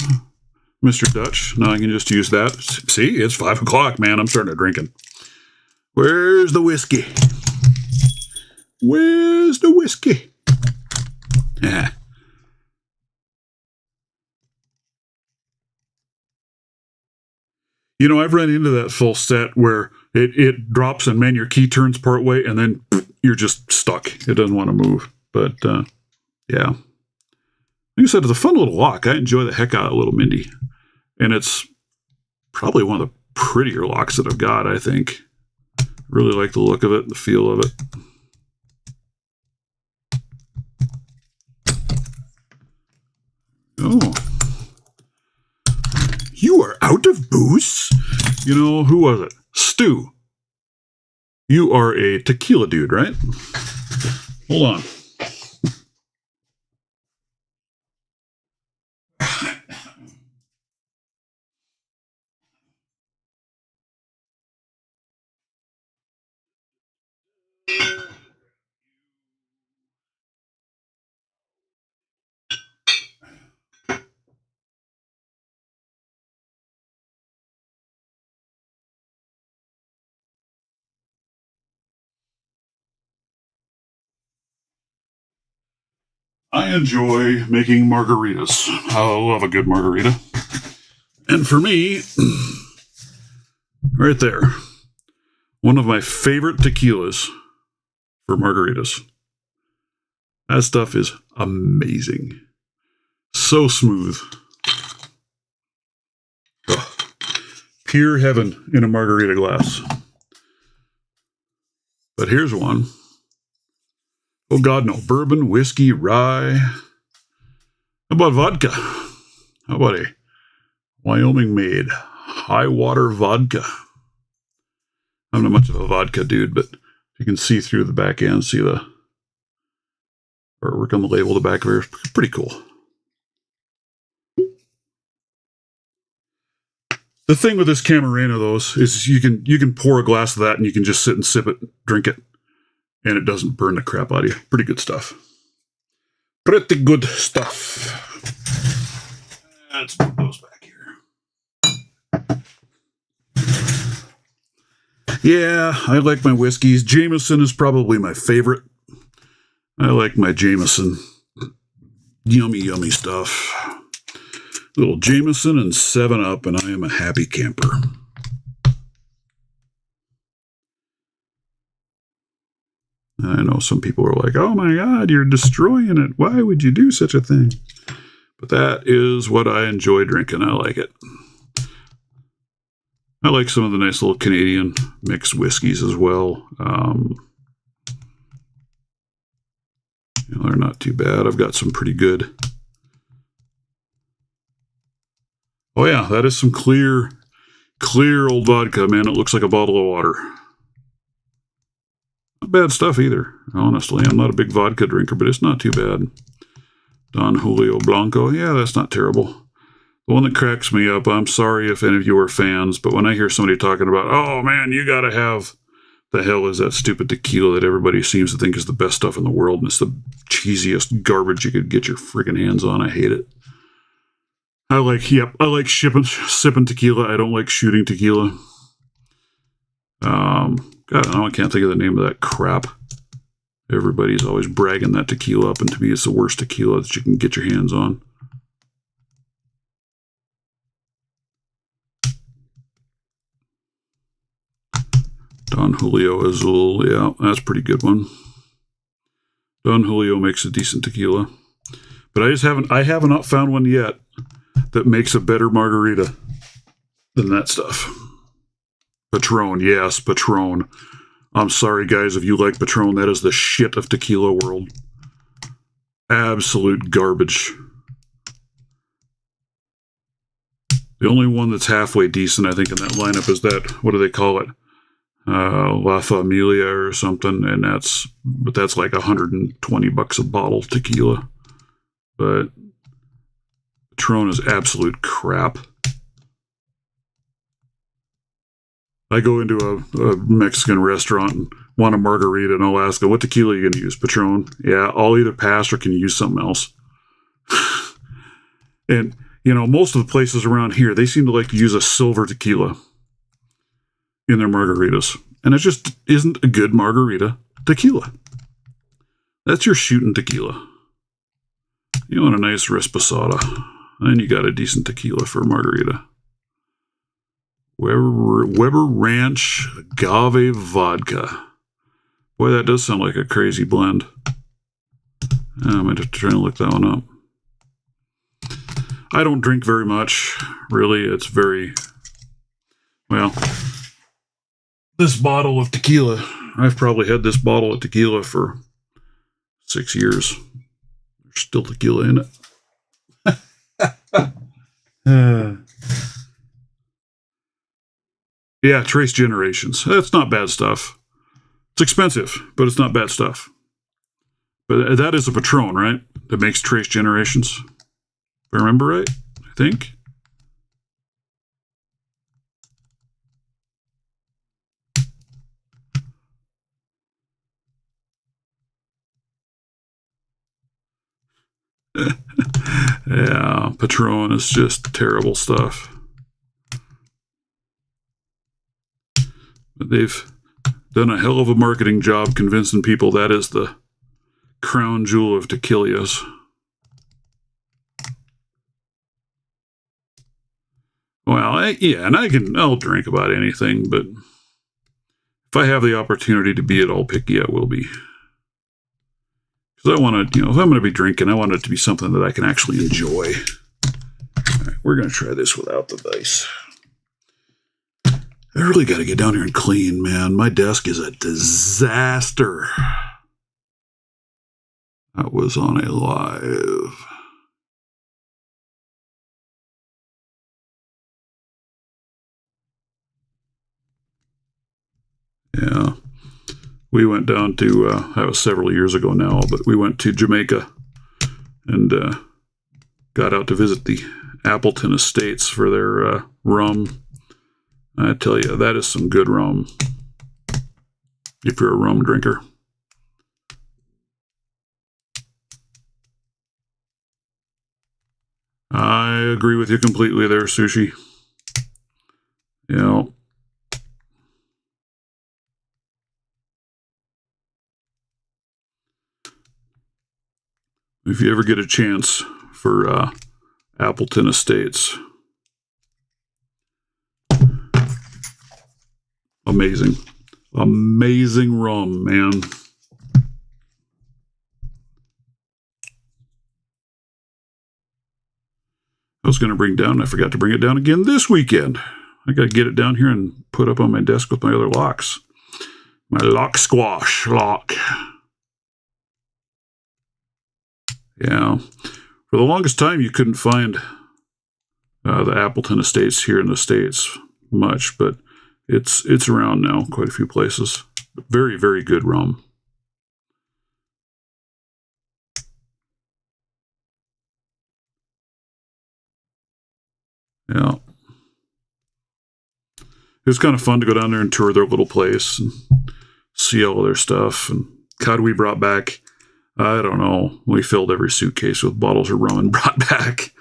Mr. Dutch. Now I can just use that. See, it's 5 o'clock, man. I'm starting to drinking. Where's the whiskey? Where's the whiskey? Yeah. You know, I've run into that full set where it drops and, man, your key turns part way and then you're just stuck. It doesn't want to move. But, yeah. Like I said, it's a fun little lock. I enjoy the heck out of Little Mindy. And it's probably one of the prettier locks that I've got, I think. Really like the look of it, the feel of it. Oh. You are out of booze? You know, who was it? Stu. You are a tequila dude, right? Hold on. I enjoy making margaritas. I love a good margarita. And for me, right there, one of my favorite tequilas for margaritas. That stuff is amazing. So smooth. Ugh. Pure heaven in a margarita glass. But here's one. Oh God, no. Bourbon, whiskey, rye. How about vodka? How about a Wyoming-made high water vodka? I'm not much of a vodka dude, but you can see through the back end, see the artwork on the label, the back of it. Pretty cool. The thing with this Camarena, though, is you can pour a glass of that and you can just sit and sip it, drink it, and it doesn't burn the crap out of you. Pretty good stuff. Pretty good stuff. Let's put those back here. Yeah, I like my whiskeys. Jameson is probably my favorite. I like my Jameson. Yummy, yummy stuff. Little Jameson and 7-Up, and I am a happy camper. I know some people are like, oh my God, you're destroying it. Why would you do such a thing? But that is what I enjoy drinking. I like it. I like some of the nice little Canadian mixed whiskeys as well. They're not too bad. I've got some pretty good. Oh yeah, that is some clear old vodka, man. It looks like a bottle of water. Not bad stuff either, honestly. I'm not a big vodka drinker, but it's not too bad. Don Julio Blanco. Yeah, that's not terrible. The one that cracks me up, I'm sorry if any of you are fans, but when I hear somebody talking about, oh man, you gotta have, the hell is that stupid tequila that everybody seems to think is the best stuff in the world, and it's the cheesiest garbage you could get your friggin' hands on. I hate it. I like sipping tequila. I don't like shooting tequila. God, I can't think of the name of that crap. Everybody's always bragging that tequila up, and to me it's the worst tequila that you can get your hands on. Don Julio Azul, yeah, that's a pretty good one. Don Julio makes a decent tequila. But I haven't found one yet that makes a better margarita than that stuff. Patron, yes, Patron. I'm sorry, guys, if you like Patron, that is the shit of tequila world. Absolute garbage. The only one that's halfway decent, I think, in that lineup is that, what do they call it? La Familia or something, and that's like $120 a bottle tequila. But Patron is absolute crap. I go into a Mexican restaurant and want a margarita, and I'll ask them, what tequila are you going to use? Patron? Yeah, I'll either pass or can you use something else? And, you know, most of the places around here, they seem to like to use a silver tequila in their margaritas. And it just isn't a good margarita tequila. That's your shooting tequila. You want a nice Reposada, and you got a decent tequila for a margarita. Weber Ranch Agave Vodka. Boy, that does sound like a crazy blend. I'm going to try and look that one up. I don't drink very much, really. It's very, well, this bottle of tequila, I've probably had this bottle of tequila for 6 years. There's still tequila in it. Yeah, Trace Generations. That's not bad stuff. It's expensive, but it's not bad stuff. But that is a Patron, right? That makes Trace Generations. If I remember right, I think. Yeah, Patron is just terrible stuff. But they've done a hell of a marketing job convincing people that is the crown jewel of tequilas. Well, yeah, and I'll drink about anything, but if I have the opportunity to be at all picky, I will be. Because I want to, if I'm going to be drinking, I want it to be something that I can actually enjoy. All right, we're going to try this without the dice. I really got to get down here and clean, man. My desk is a disaster. That was on a live. Yeah. We went down to, that was several years ago now, but we went to Jamaica and got out to visit the Appleton Estates for their rum. I tell you, that is some good rum if you're a rum drinker. I agree with you completely there, Sushi. Yeah. If you ever get a chance for Appleton Estates, amazing rum, man. I was going to bring down, I forgot to bring it down again this weekend. I got to get it down here and put up on my desk with my other locks. My lock squash lock. Yeah. For the longest time, you couldn't find the Appleton Estates here in the States much, but it's around now, quite a few places. Very, very good rum. Yeah. It was kind of fun to go down there and tour their little place and see all their stuff. And God, we brought back, I don't know, we filled every suitcase with bottles of rum and brought back.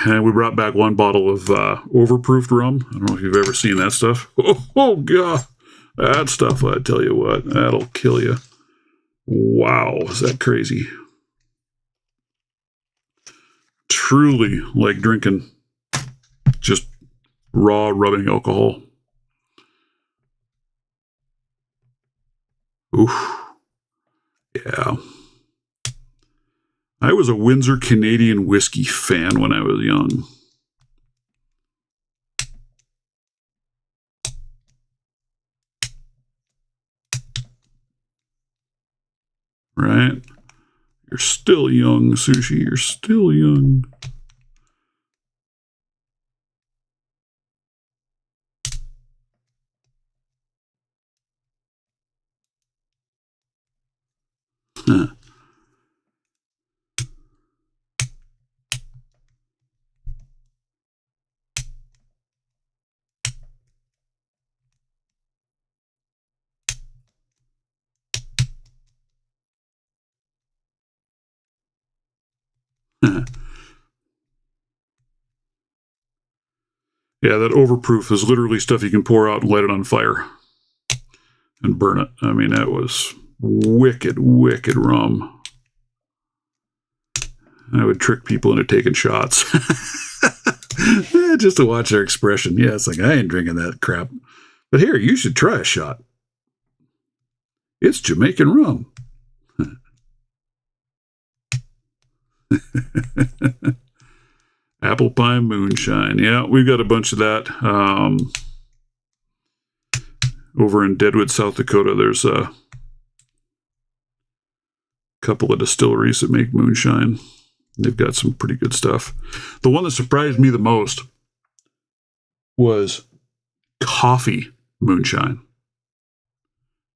And we brought back one bottle of overproofed rum. I don't know if you've ever seen that stuff. Oh God. That stuff, I tell you what, that'll kill you. Wow, is that crazy? Truly like drinking just raw rubbing alcohol. Oof. Yeah. I was a Windsor Canadian whiskey fan when I was young. right? You're still young, Sushi. You're still young. Huh. Yeah, that overproof is literally stuff you can pour out and light it on fire and burn it. I mean, that was wicked, wicked rum. I would trick people into taking shots. Just to watch their expression. Yeah, it's like, I ain't drinking that crap. But here, you should try a shot. It's Jamaican rum. Apple pie moonshine. Yeah, we've got a bunch of that. Over in Deadwood, South Dakota, there's a couple of distilleries that make moonshine. They've got some pretty good stuff. The one that surprised me the most was coffee moonshine.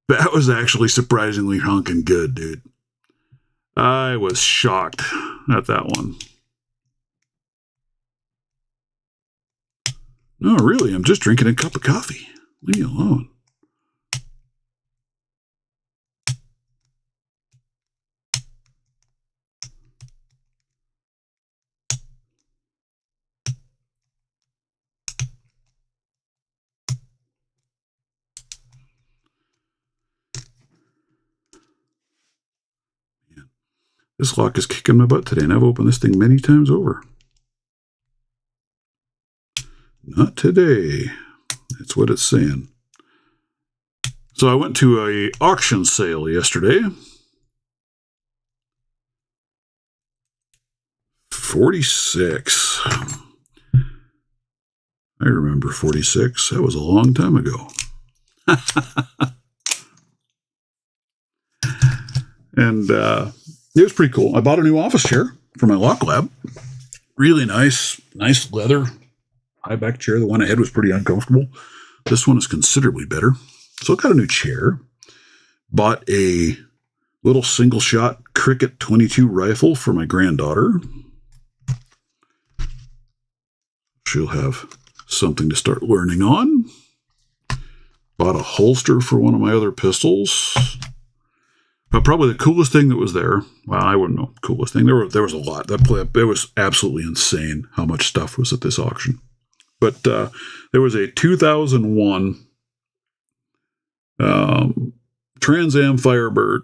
That was actually surprisingly honking good, dude. I was shocked at that one. No, really, I'm just drinking a cup of coffee. Leave me alone. This lock is kicking my butt today, and I've opened this thing many times over. Not today. That's what it's saying. So I went to a auction sale yesterday. 46. I remember 46. That was a long time ago. And it was pretty cool. I bought a new office chair for my lock lab. Really nice leather high back chair. The one I had was pretty uncomfortable. This one is considerably better. So I got a new chair. Bought a little single shot Cricket 22 rifle for my granddaughter. She'll have something to start learning on. Bought a holster for one of my other pistols. But probably the coolest thing that was there, well, I wouldn't know, coolest thing. There was a lot. It was absolutely insane how much stuff was at this auction. But there was a 2001 Trans Am Firebird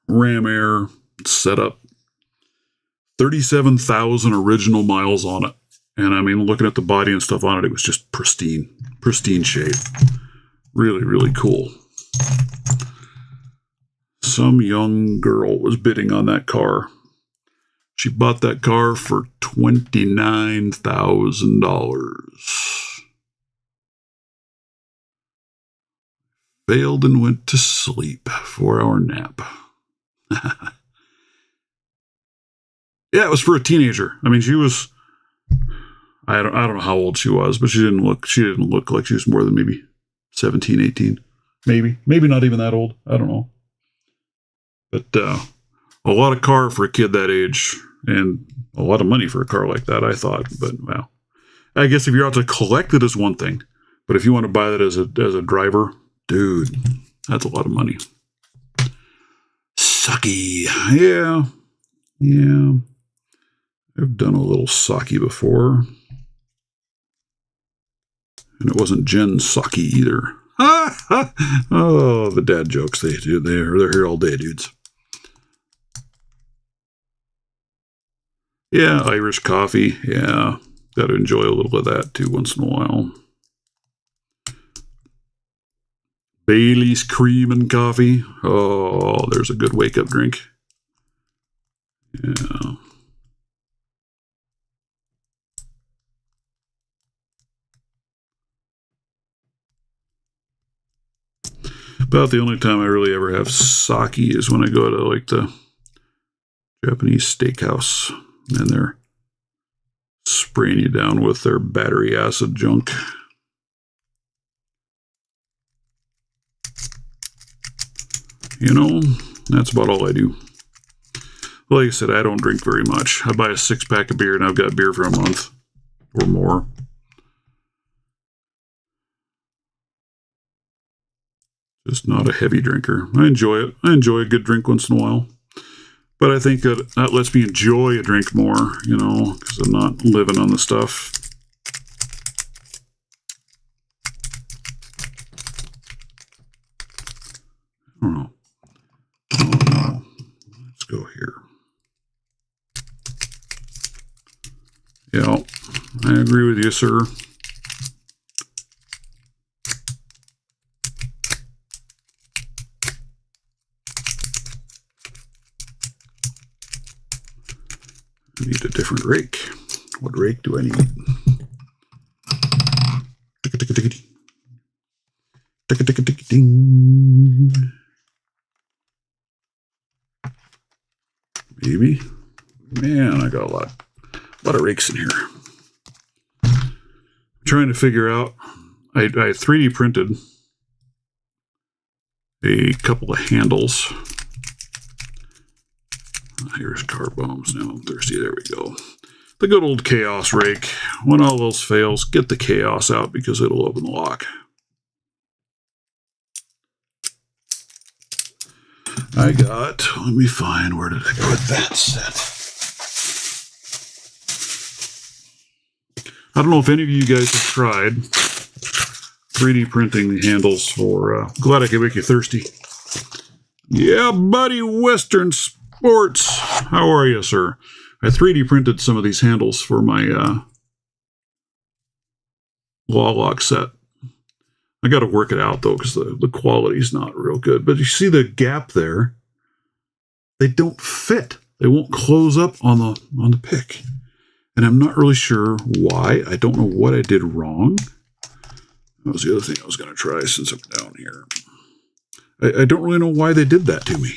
Ram Air setup. 37,000 original miles on it. And I mean, looking at the body and stuff on it, it was just pristine shape. Really, really cool. Some young girl was bidding on that car. She bought that car for $29,000. Failed and went to sleep. 4-hour nap. Yeah, it was for a teenager. I mean, she was, I don't know how old she was, but she didn't look like she was more than maybe 17, 18. Maybe not even that old. I don't know. But a lot of car for a kid that age, and a lot of money for a car like that, I thought. But well, I guess if you're out to collect it is one thing, but if you want to buy that as a driver, dude, that's a lot of money. Sucky. Yeah. I've done a little sake before. And it wasn't Jen sake either. Oh, the dad jokes they do. They're here all day, dudes. Yeah, Irish coffee. Yeah, got to enjoy a little of that too once in a while. Bailey's cream and coffee. Oh, there's a good wake-up drink. Yeah. About the only time I really ever have sake is when I go to like the Japanese steakhouse and they're spraying you down with their battery acid junk. You know, that's about all I do. Like I said, I don't drink very much. I buy a 6-pack of beer and I've got beer for a month or more. Just not a heavy drinker. I enjoy it. I enjoy a good drink once in a while. But I think that lets me enjoy a drink more, you know, because I'm not living on the stuff. I don't know. Oh, no. Let's go here. Yeah, I agree with you, sir. I need a different rake. What rake do I need? Ding. Maybe. Man, I got a lot of rakes in here. I'm trying to figure out. I 3D printed a couple of handles. Here's car bombs. Now I'm thirsty. There we go. The good old chaos rake. When all else fails, get the chaos out because it'll open the lock. I got, let me find, where did I put that set? I don't know if any of you guys have tried 3D printing the handles for, glad I could make you thirsty. Yeah, buddy, Western Sports. How are you, sir? I 3D printed some of these handles for my law lock set. I got to work it out, though, because the quality's not real good. But you see the gap there? They don't fit. They won't close up on the pick. And I'm not really sure why. I don't know what I did wrong. That was the other thing I was going to try since I'm down here. I don't really know why they did that to me.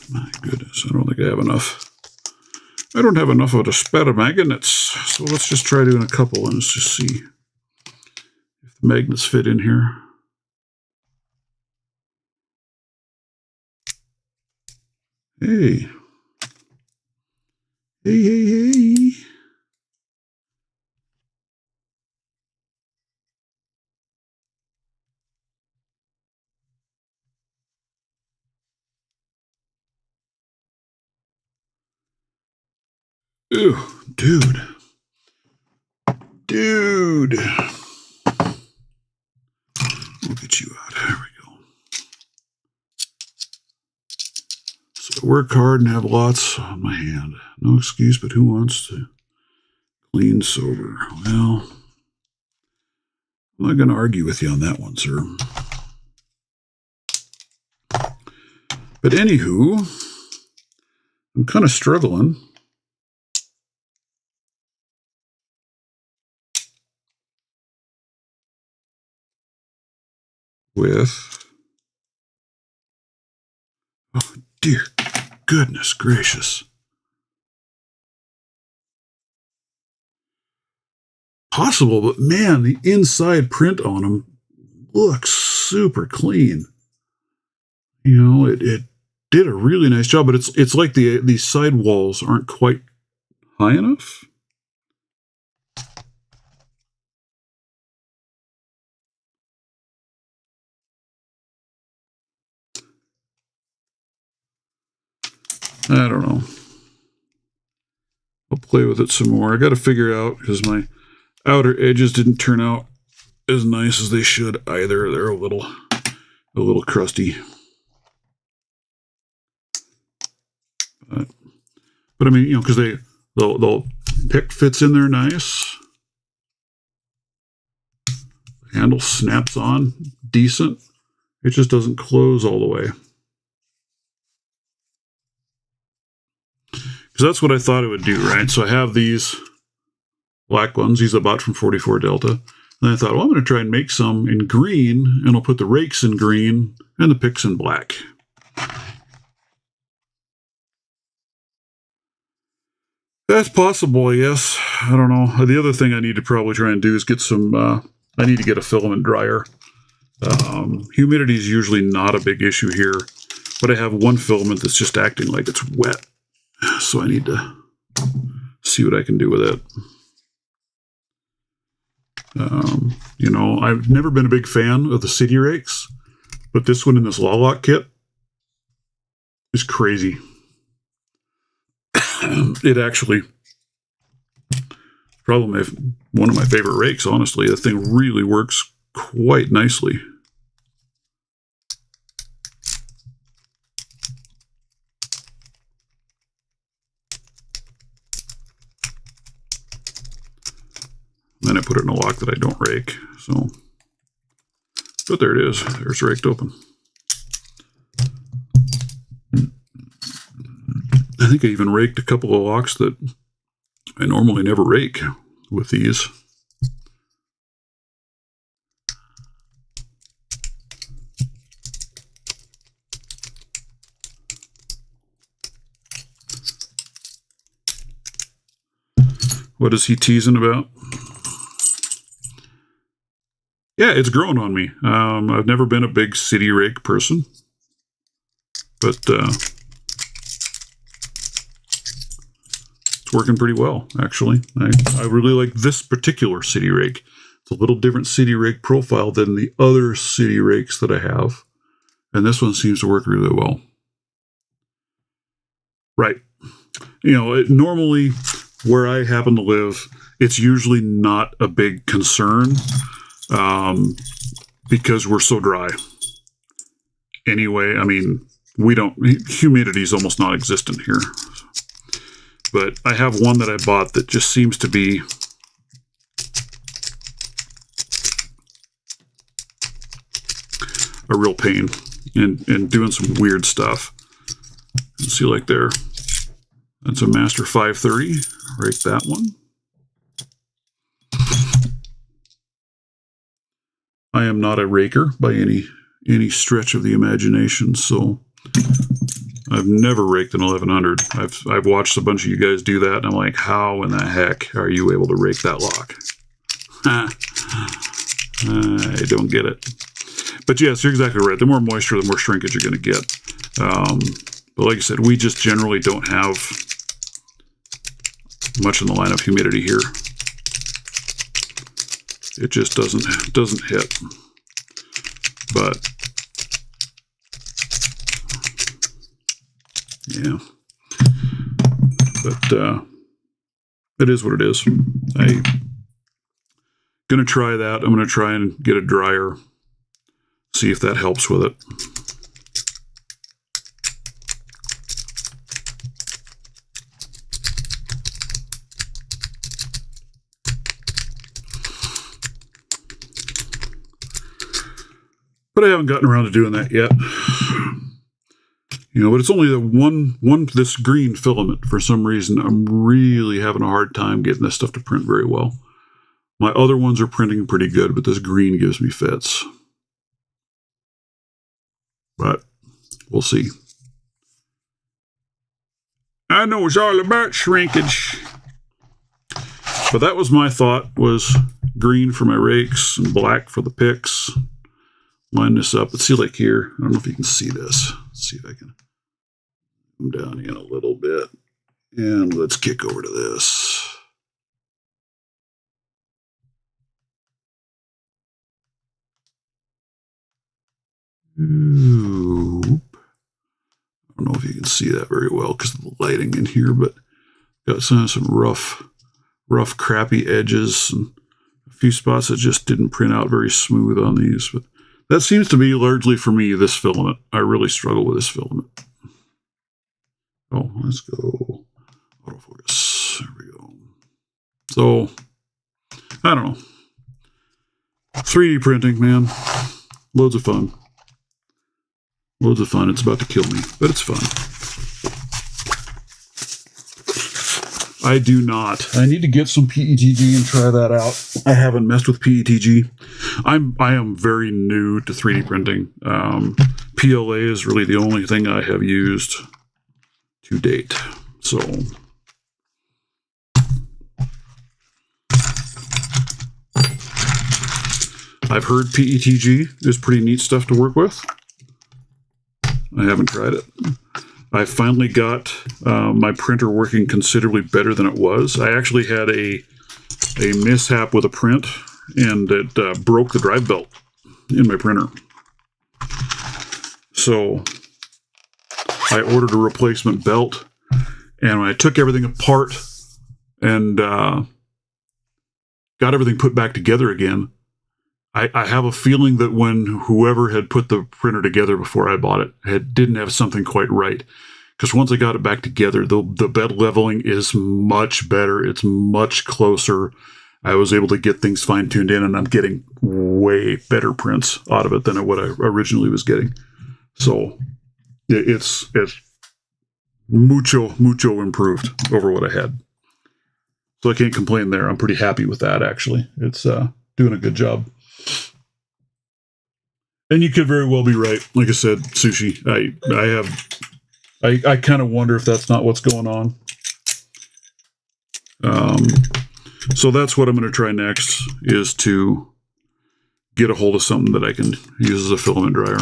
My goodness, I don't think I have enough. I don't have enough of the spat of magnets, so let's just try doing a couple and let's just see if the magnets fit in here. Hey. Hey, hey, hey. Ew, dude. Dude. We'll get you out. There we go. So work hard and have lots on my hand. No excuse, but who wants to clean sober? Well, I'm not going to argue with you on that one, sir. But anywho, I'm kind of struggling with, oh dear goodness gracious, possible, but man, the inside print on them looks super clean. You know, it did a really nice job, but it's like these side walls aren't quite high enough. I don't know. I'll play with it some more. I got to figure out, because my outer edges didn't turn out as nice as they should either. They're a little crusty. But I mean, you know, because the pick fits in there nice. The handle snaps on decent. It just doesn't close all the way. Because that's what I thought it would do, right? So I have these black ones. These I bought from 44 Delta. And I thought, well, I'm going to try and make some in green, and I'll put the rakes in green and the picks in black. That's possible, yes. I don't know. The other thing I need to probably try and do is get some, I need to get a filament dryer. Humidity is usually not a big issue here, but I have one filament that's just acting like it's wet. So I need to see what I can do with it. You know, I've never been a big fan of the city rakes, but this one in this Lawlock kit is crazy. It actually, probably one of my favorite rakes, honestly. The thing really works quite nicely. Then I put it in a lock that I don't rake. So, but there it is. There's raked open. I think I even raked a couple of locks that I normally never rake with these. What is he teasing about? Yeah, it's growing on me. I've never been a big city rake person, but it's working pretty well, actually. I really like this particular city rake. It's a little different city rake profile than the other city rakes that I have, and this one seems to work really well. Right. You know, normally where I happen to live, it's usually not a big concern. Because we're so dry. Anyway, I mean, humidity is almost non-existent here. But I have one that I bought that just seems to be a real pain and doing some weird stuff. See, like there, that's a Master 530. Rake that one. I am not a raker by any stretch of the imagination, so I've never raked an 1100. I've watched a bunch of you guys do that, and I'm like, how in the heck are you able to rake that lock? I don't get it. But yes, you're exactly right. The more moisture, the more shrinkage you're going to get. But like I said, we just generally don't have much in the line of humidity here. It just doesn't hit. But yeah. But it is what it is. I'm gonna try that. I'm gonna try and get a dryer. See if that helps with it. But I haven't gotten around to doing that yet. You know, but it's only the one this green filament. For some reason, I'm really having a hard time getting this stuff to print very well. My other ones are printing pretty good, but this green gives me fits. But we'll see. I know it's all about shrinkage. But that was my thought, was green for my rakes and black for the picks. Line this up. Let's see, like here. I don't know if you can see this. Let's see if I can come down in a little bit. And let's kick over to this. Oop. I don't know if you can see that very well because of the lighting in here, but got some rough, crappy edges and a few spots that just didn't print out very smooth on these. But that seems to be largely for me, this filament. I really struggle with this filament. Oh, let's go autofocus. There we go. So, I don't know. 3D printing, man. Loads of fun. Loads of fun. It's about to kill me, but it's fun. I do not. I need to get some PETG and try that out. I haven't messed with PETG. I am very new to 3D printing. PLA is really the only thing I have used to date. So I've heard PETG is pretty neat stuff to work with. I haven't tried it. I finally got my printer working considerably better than it was. I actually had a mishap with a print, and it broke the drive belt in my printer. So I ordered a replacement belt, and when I took everything apart and got everything put back together again, I have a feeling that when whoever had put the printer together before I bought it didn't have something quite right. Because once I got it back together, the bed leveling is much better. It's much closer. I was able to get things fine-tuned in, and I'm getting way better prints out of it than what I originally was getting. So it's mucho improved over what I had. So I can't complain there. I'm pretty happy with that, actually. It's doing a good job. And you could very well be right. Like I said, Sushi, I kind of wonder if that's not what's going on. So that's what I'm going to try next, is to get a hold of something that I can use as a filament dryer.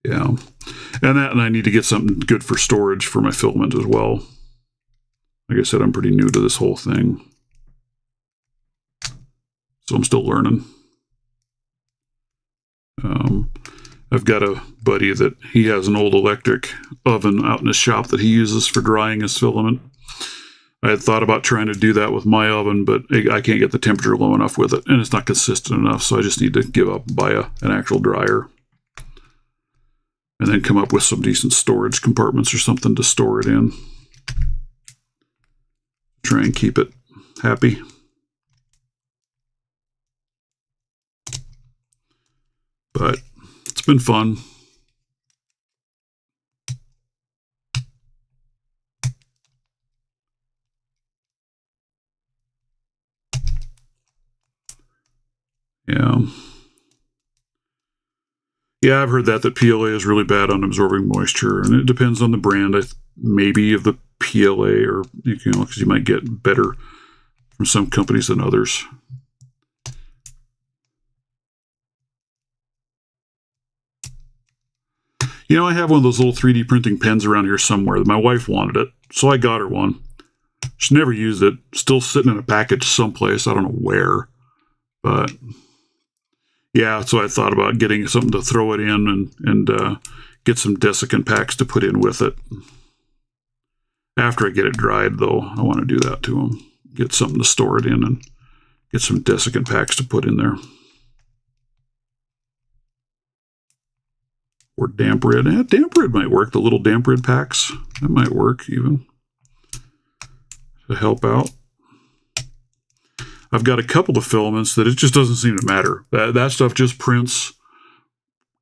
Yeah. And I need to get something good for storage for my filament as well. Like I said, I'm pretty new to this whole thing. So I'm still learning. I've got a buddy that he has an old electric oven out in his shop that he uses for drying his filament. I had thought about trying to do that with my oven, but I can't get the temperature low enough with it, and it's not consistent enough, so I just need to give up and buy an actual dryer. And then come up with some decent storage compartments or something to store it in. Try and keep it happy. But it's been fun. Yeah. Yeah, I've heard that PLA is really bad on absorbing moisture, and it depends on the brand, maybe of the PLA, or because you might get better from some companies than others. I have one of those little 3D printing pens around here somewhere. My wife wanted it, so I got her one. She's never used it. Still sitting in a package someplace. I don't know where. But yeah, so I thought about getting something to throw it in and get some desiccant packs to put in with it. After I get it dried, though, I want to do that to them. Get something to store it in and get some desiccant packs to put in there. Or damp red. Yeah, damp red might work. The little damp red packs. That might work even to help out. I've got a couple of filaments that it just doesn't seem to matter. That stuff just prints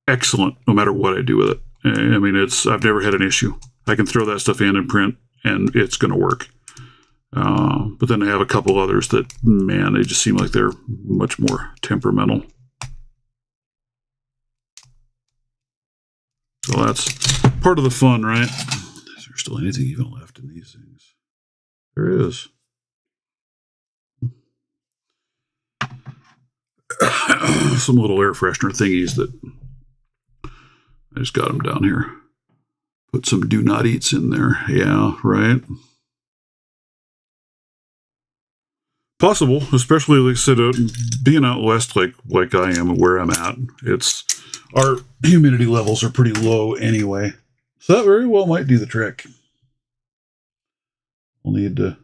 excellent no matter what I do with it. I mean, I've never had an issue. I can throw that stuff in and print, and it's going to work. But then I have a couple others that, man, they just seem like they're much more temperamental. So that's part of the fun, right? Is there still anything even left in these things? There is. Some little air freshener thingies that I just got them down here. Put some do not eats in there. Yeah, right. Possible, especially like I said, being out west like I am and where I'm at. Our humidity levels are pretty low anyway, so that very well might do the trick. We'll need to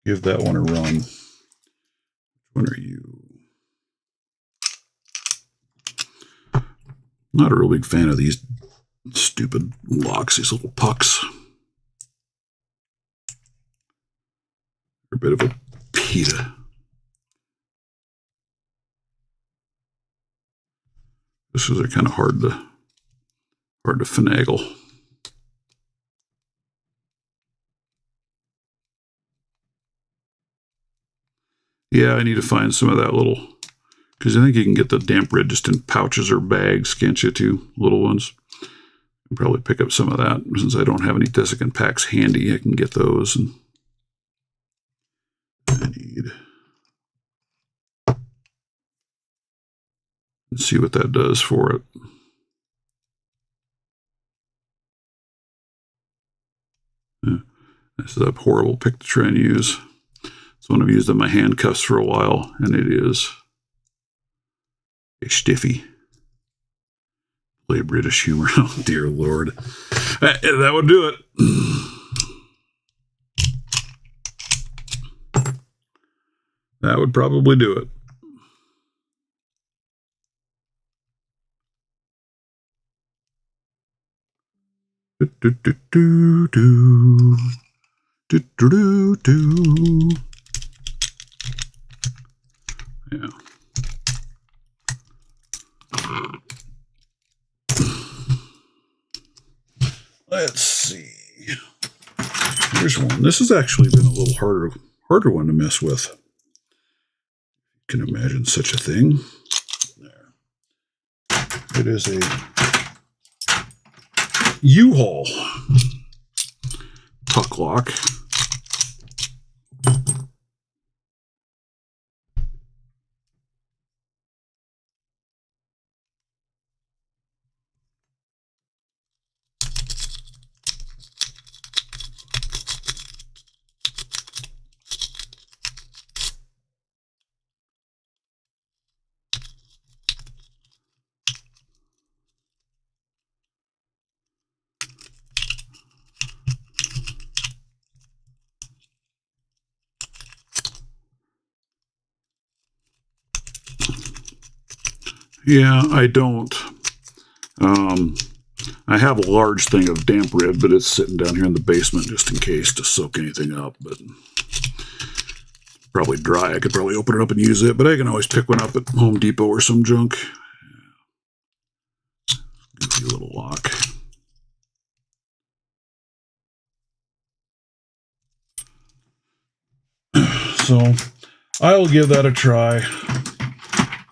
give that one a run. Which one are you? Not a real big fan of these stupid locks, these little pucks. They're a bit of a pita. This is kind of hard to Hard to finagle. Yeah, I need to find some of that little, because I think you can get the damp red just in pouches or bags, can't you, too? Little ones. I'll probably pick up some of that. Since I don't have any desiccant packs handy, I can get those. And I need... Let's see what that does for it. Yeah, this is a horrible pick to try and use. It's one I've used in my handcuffs for a while, and it is a stiffy. Play British humor. Oh, dear Lord. That would do it. That would probably do it. Do, do, do, do, do. Do, do, do, do. Yeah. Let's see. Here's one. This has actually been a little harder one to mess with. You can imagine such a thing. There. It is a U-Haul tuck lock. Yeah, I don't. I have a large thing of damp red, but it's sitting down here in the basement just in case to soak anything up. But probably dry. I could probably open it up and use it, but I can always pick one up at Home Depot or some junk. Goofy little lock. So I'll give that a try.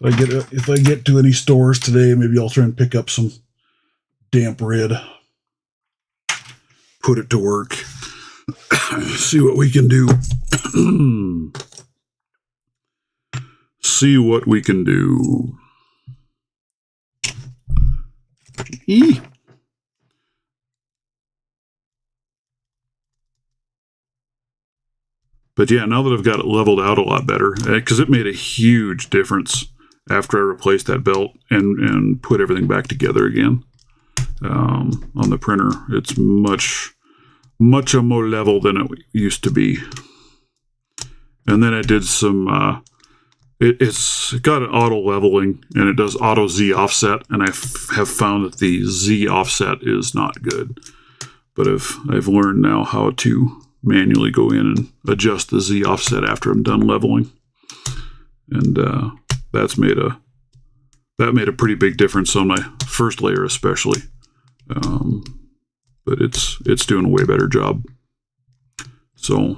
If I get to any stores today, maybe I'll try and pick up some damp red. Put it to work. See what we can do. See what we can do. Eee. But yeah, now that I've got it leveled out a lot better, because it made a huge difference after I replaced that belt and put everything back together again. On the printer, it's much more level than it used to be. And then I did some, it's got an auto leveling, and it does auto Z offset, and I have found that the Z offset is not good. But I've learned now how to manually go in and adjust the Z offset after I'm done leveling. And that made a pretty big difference on my first layer especially. But it's doing a way better job. So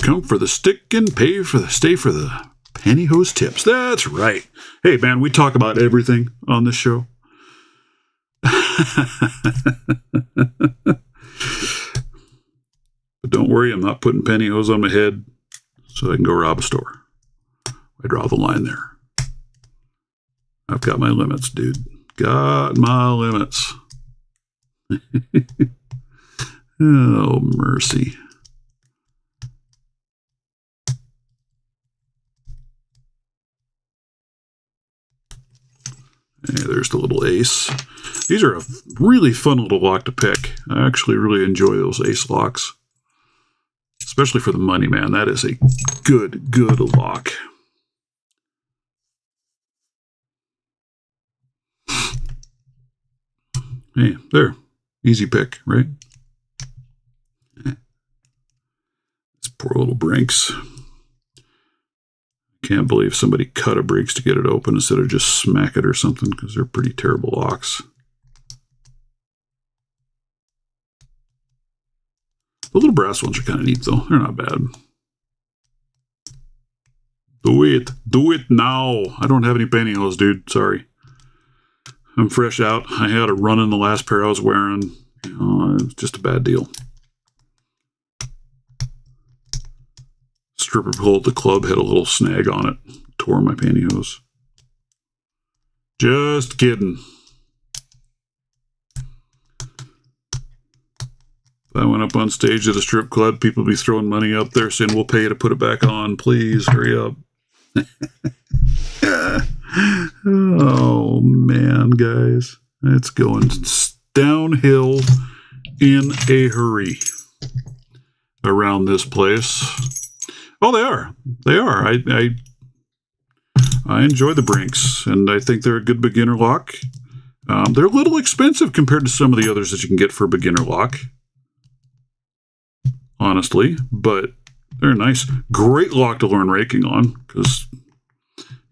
come for the stick and stay for the pantyhose tips. That's right. Hey man, we talk about everything on this show. But don't worry, I'm not putting pantyhose on my head so I can go rob a store. I draw the line there. I've got my limits, dude. Got my limits. Oh, mercy. Hey, there's the little ace. These are a really fun little lock to pick. I actually really enjoy those ace locks. Especially for the money, man. That is a good lock. Hey, there. Easy pick, right? Poor little Brinks. Can't believe somebody cut a Brinks to get it open instead of just smack it or something, because they're pretty terrible locks. The little brass ones are kind of neat, though. They're not bad. Do it. Do it now. I don't have any pantyhose, dude. Sorry. I'm fresh out. I had a run in the last pair I was wearing. You know, it's just a bad deal. Stripper pole at the club had a little snag on it. Tore my pantyhose. Just kidding. If I went up on stage at a strip club, people would be throwing money up there saying, we'll pay you to put it back on. Please, hurry up. Oh, man, guys. It's going downhill in a hurry around this place. Oh, they are. They are. I enjoy the Brinks, and I think they're a good beginner lock. They're a little expensive compared to some of the others that you can get for a beginner lock, honestly, but they're nice. Great lock to learn raking on, because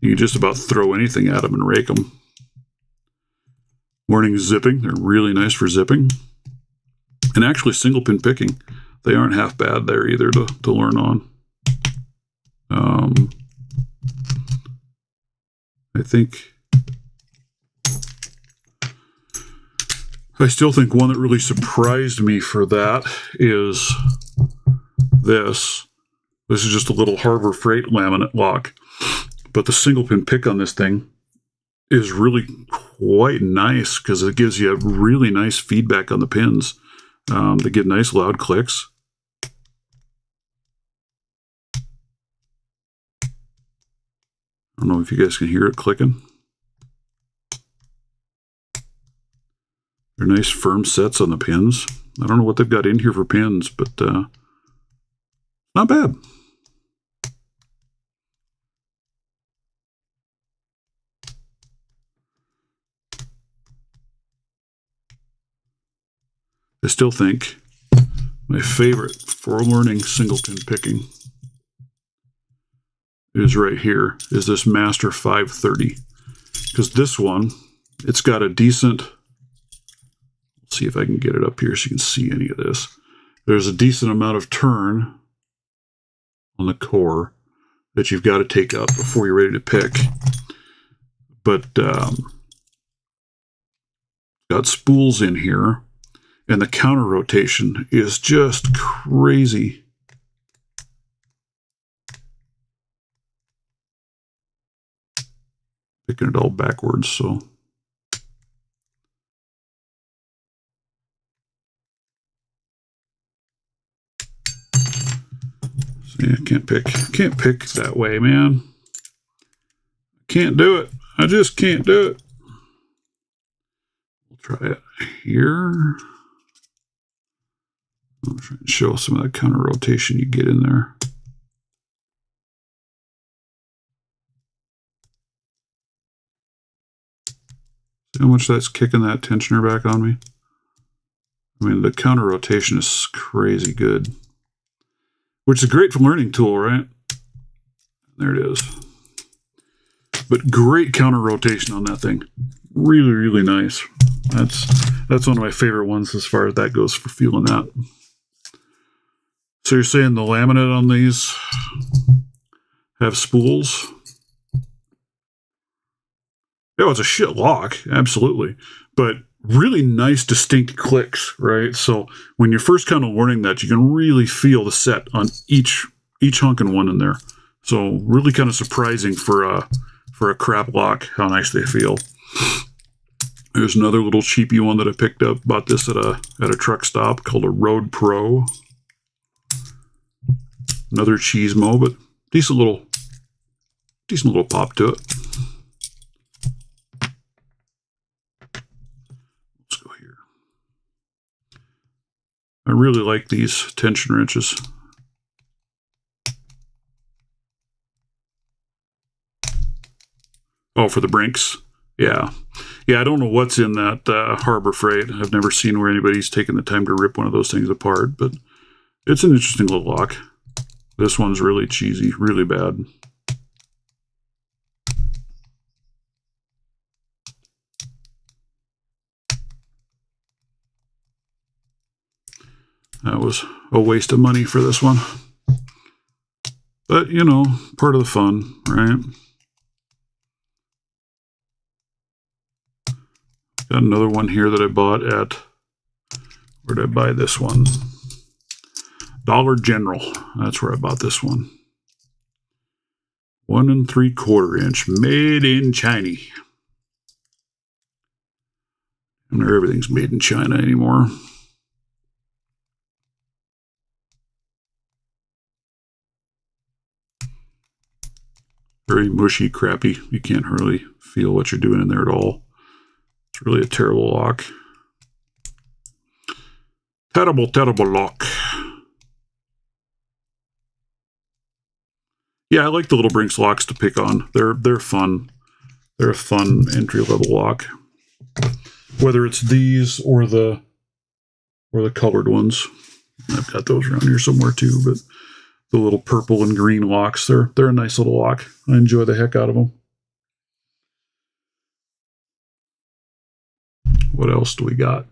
you can just about throw anything at them and rake them. Learning zipping. They're really nice for zipping. And actually single pin picking. They aren't half bad there either to learn on. I still think one that really surprised me for that is this. This is just a little Harbor Freight laminate lock, but the single pin pick on this thing is really quite nice because it gives you a really nice feedback on the pins. They get nice loud clicks. I don't know if you guys can hear it clicking. They're nice firm sets on the pins. I don't know what they've got in here for pins, but not bad. I still think my favorite for learning single pin picking is right here, is this Master 530. Because this one, it's got a decent, let's see if I can get it up here so you can see any of this. There's a decent amount of turn on the core that you've got to take up before you're ready to pick. But got spools in here, and the counter rotation is just crazy. Picking it all backwards, so. See, I can't pick that way, man. Can't do it. I just can't do it. We'll try it here. I'll try and show some of that counter rotation you get in there. See how much that's kicking that tensioner back on me? I mean, the counter rotation is crazy good. Which is great for learning tool, right? There it is. But great counter rotation on that thing. Really, really nice. That's one of my favorite ones as far as that goes for feeling that. So you're saying the laminate on these have spools? Yeah, it's a shit lock, absolutely. But really nice, distinct clicks, right? So when you're first kind of learning that, you can really feel the set on each hunkin' one in there. So really kind of surprising for a crap lock, how nice they feel. There's another little cheapy one that I picked up. Bought this at a truck stop called a Road Pro. Another Cheesemo, but decent little pop to it. Let's go here. I really like these tension wrenches. Oh, for the Brinks. Yeah. Yeah, I don't know what's in that Harbor Freight. I've never seen where anybody's taken the time to rip one of those things apart, but it's an interesting little lock. This one's really cheesy, really bad. That was a waste of money for this one. But, you know, part of the fun, right? Got another one here that I bought at, where did I buy this one? Dollar General. That's where I bought this one. 1 3/4 inch, made in China. And everything's made in China anymore. Very mushy, crappy. You can't really feel what you're doing in there at all. It's really a terrible lock. Terrible, terrible lock. Yeah, I like the Little Brinks locks to pick on. They're fun. They're a fun entry-level lock. Whether it's these or the colored ones. I've got those around here somewhere too, but the little purple and green locks, they're a nice little lock. I enjoy the heck out of them. What else do we got?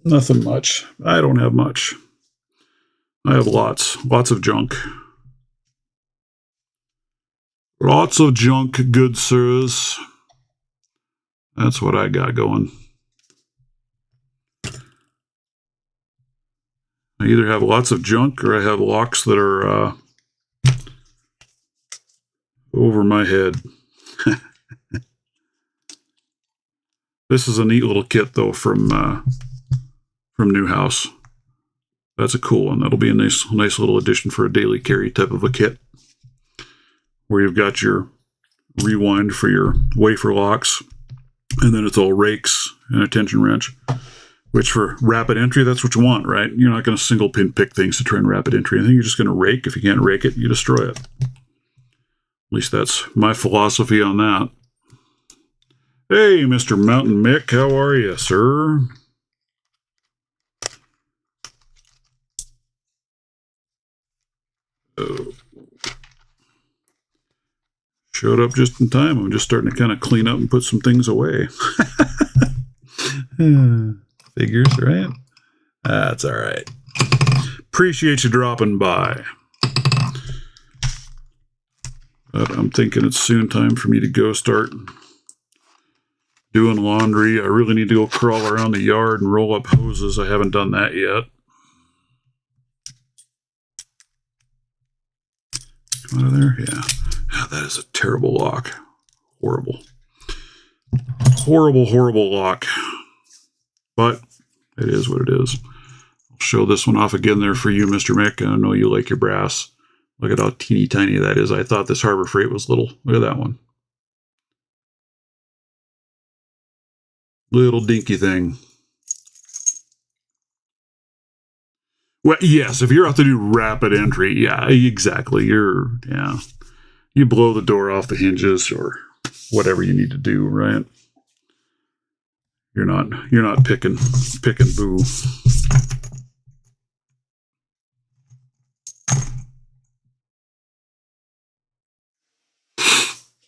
Nothing much. I don't have much. I have lots of junk. Lots of junk, good sirs. That's what I got going. I either have lots of junk or I have locks that are over my head. This is a neat little kit, though, from Newhouse. That's a cool one. That'll be a nice little addition for a daily carry type of a kit, where you've got your rewind for your wafer locks, and then it's all rakes and a tension wrench, which for rapid entry, that's what you want, right? You're not going to single pin pick things to try and rapid entry. I think you're just going to rake. If you can't rake it, you destroy it. At least that's my philosophy on that. Hey, Mr. Mountain Mick, how are you, sir? Oh. Showed up just in time. I'm just starting to kind of clean up and put some things away. Figures, right? That's all right. Appreciate you dropping by. But I'm thinking it's soon time for me to go start doing laundry. I really need to go crawl around the yard and roll up hoses. I haven't done that yet. Come out of there? Yeah. That is a terrible lock. Horrible. Horrible, horrible lock. But it is what it is. I'll show this one off again there for you, Mr. Mick. I know you like your brass. Look at how teeny tiny that is. I thought this Harbor Freight was little. Look at that one. Little dinky thing. Well, yes, if you're out to do rapid entry, yeah, exactly. You blow the door off the hinges or whatever you need to do, right? You're not picking boo.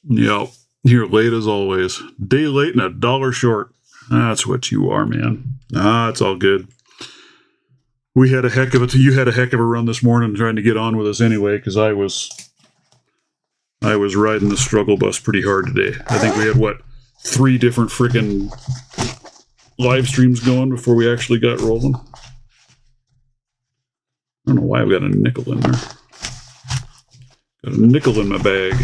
Yep, you're late as always. Day late and $1 short. That's what you are, man. It's all good. You had a heck of a run this morning trying to get on with us anyway, because I was riding the struggle bus pretty hard today. I think we had 3 different freaking live streams going before we actually got rolling. I don't know why I've got a nickel in there. Got a nickel in my bag.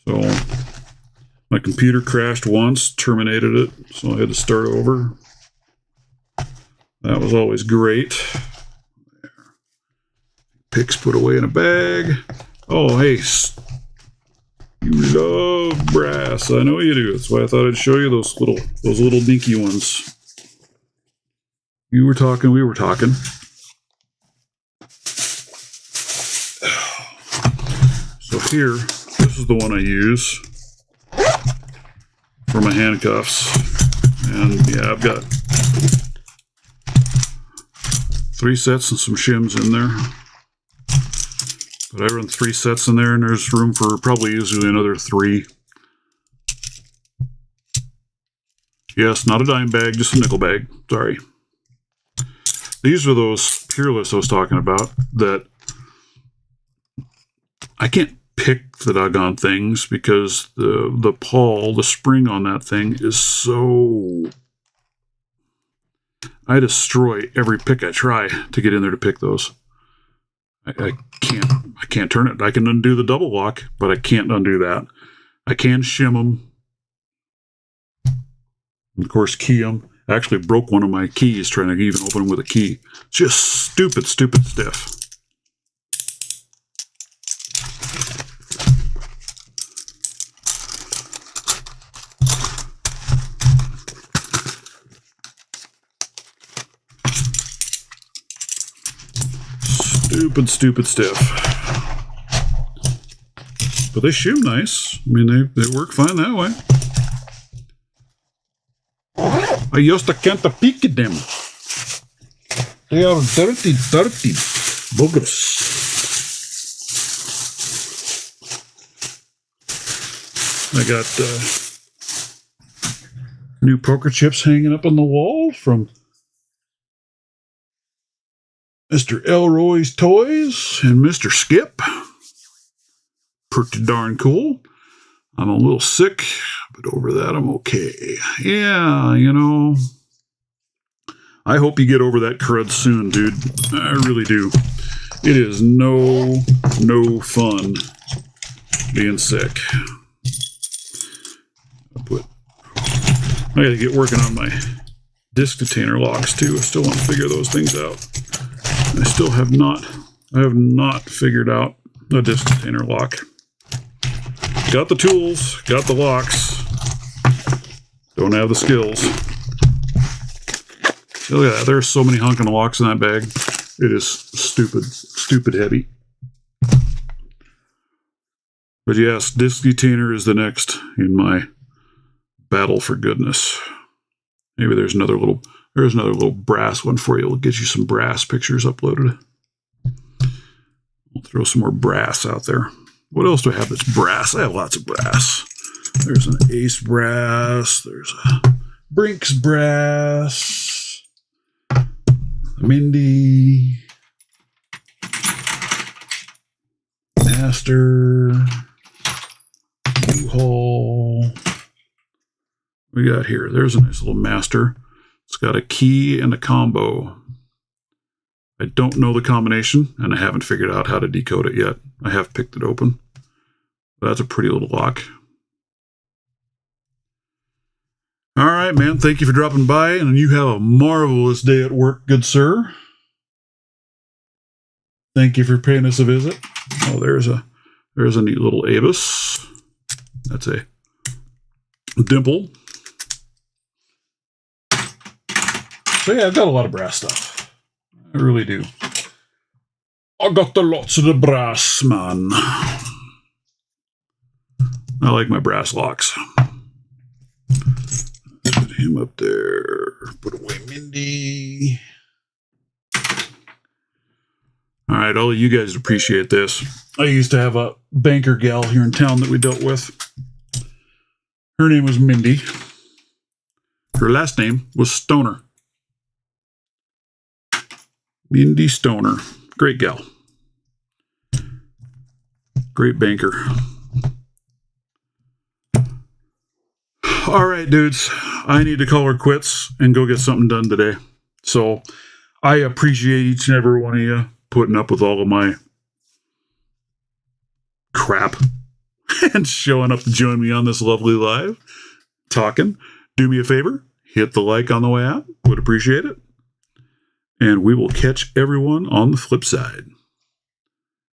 So my computer crashed once, terminated it, so I had to start over. That was always great. There. Picks put away in a bag. Oh, hey, you love brass. I know you do. That's why I thought I'd show you those little dinky ones. You were talking, we were talking. So here, this is the one I use for my handcuffs. And yeah, I've got 3 sets and some shims in there. But I run 3 sets in there, and there's room for probably easily another 3. Yes, not a dime bag, just a nickel bag. Sorry. These are those Peerless I was talking about that I can't pick the doggone things because the pawl, the spring on that thing is so... I destroy every pick I try to get in there to pick those. I can't turn it. I can undo the double lock, but I can't undo that. I can shim them. And of course, key them. I actually broke one of my keys trying to even open them with a key. It's just stupid stiff. Stupid stiff. But they shim nice. I mean, they work fine that way. I used to can't pick them. They are dirty boogers. I got new poker chips hanging up on the wall from Mr. Elroy's Toys and Mr. Skip. Pretty darn cool. I'm a little sick, but over that I'm okay. Yeah, you know. I hope you get over that crud soon, dude. I really do. It is no fun being sick. I gotta get working on my disc detainer locks too. I still want to figure those things out. I have not figured out a disc detainer lock. Got the tools, got the locks. Don't have the skills. Look at that. There's so many hunking locks in that bag. It is stupid heavy. But yes, disc detainer is the next in my battle for goodness. Maybe there's another little brass one for you. We'll get you some brass pictures uploaded. We'll throw some more brass out there. What else do I have that's brass? I have lots of brass. There's an Ace brass. There's a Brinks brass. Mindy. Master. U-Haul. We got here. There's a nice little Master. It's got a key and a combo. I don't know the combination, and I haven't figured out how to decode it yet. I have picked it open. That's a pretty little lock. All right, man. Thank you for dropping by, and you have a marvelous day at work, good sir. Thank you for paying us a visit. Oh, there's a neat little Avis. That's a dimple. So yeah, I've got a lot of brass stuff. I really do. I got the lots of the brass, man. I like my brass locks. Put him up there. Put away Mindy. All right, all of you guys appreciate this. I used to have a banker gal here in town that we dealt with. Her name was Mindy. Her last name was Stoner. Mindy Stoner. Great gal. Great banker. All right, dudes. I need to call her quits and go get something done today. So I appreciate each and every one of you putting up with all of my crap and showing up to join me on this lovely live talking. Do me a favor. Hit the like on the way out. Would appreciate it. And we will catch everyone on the flip side.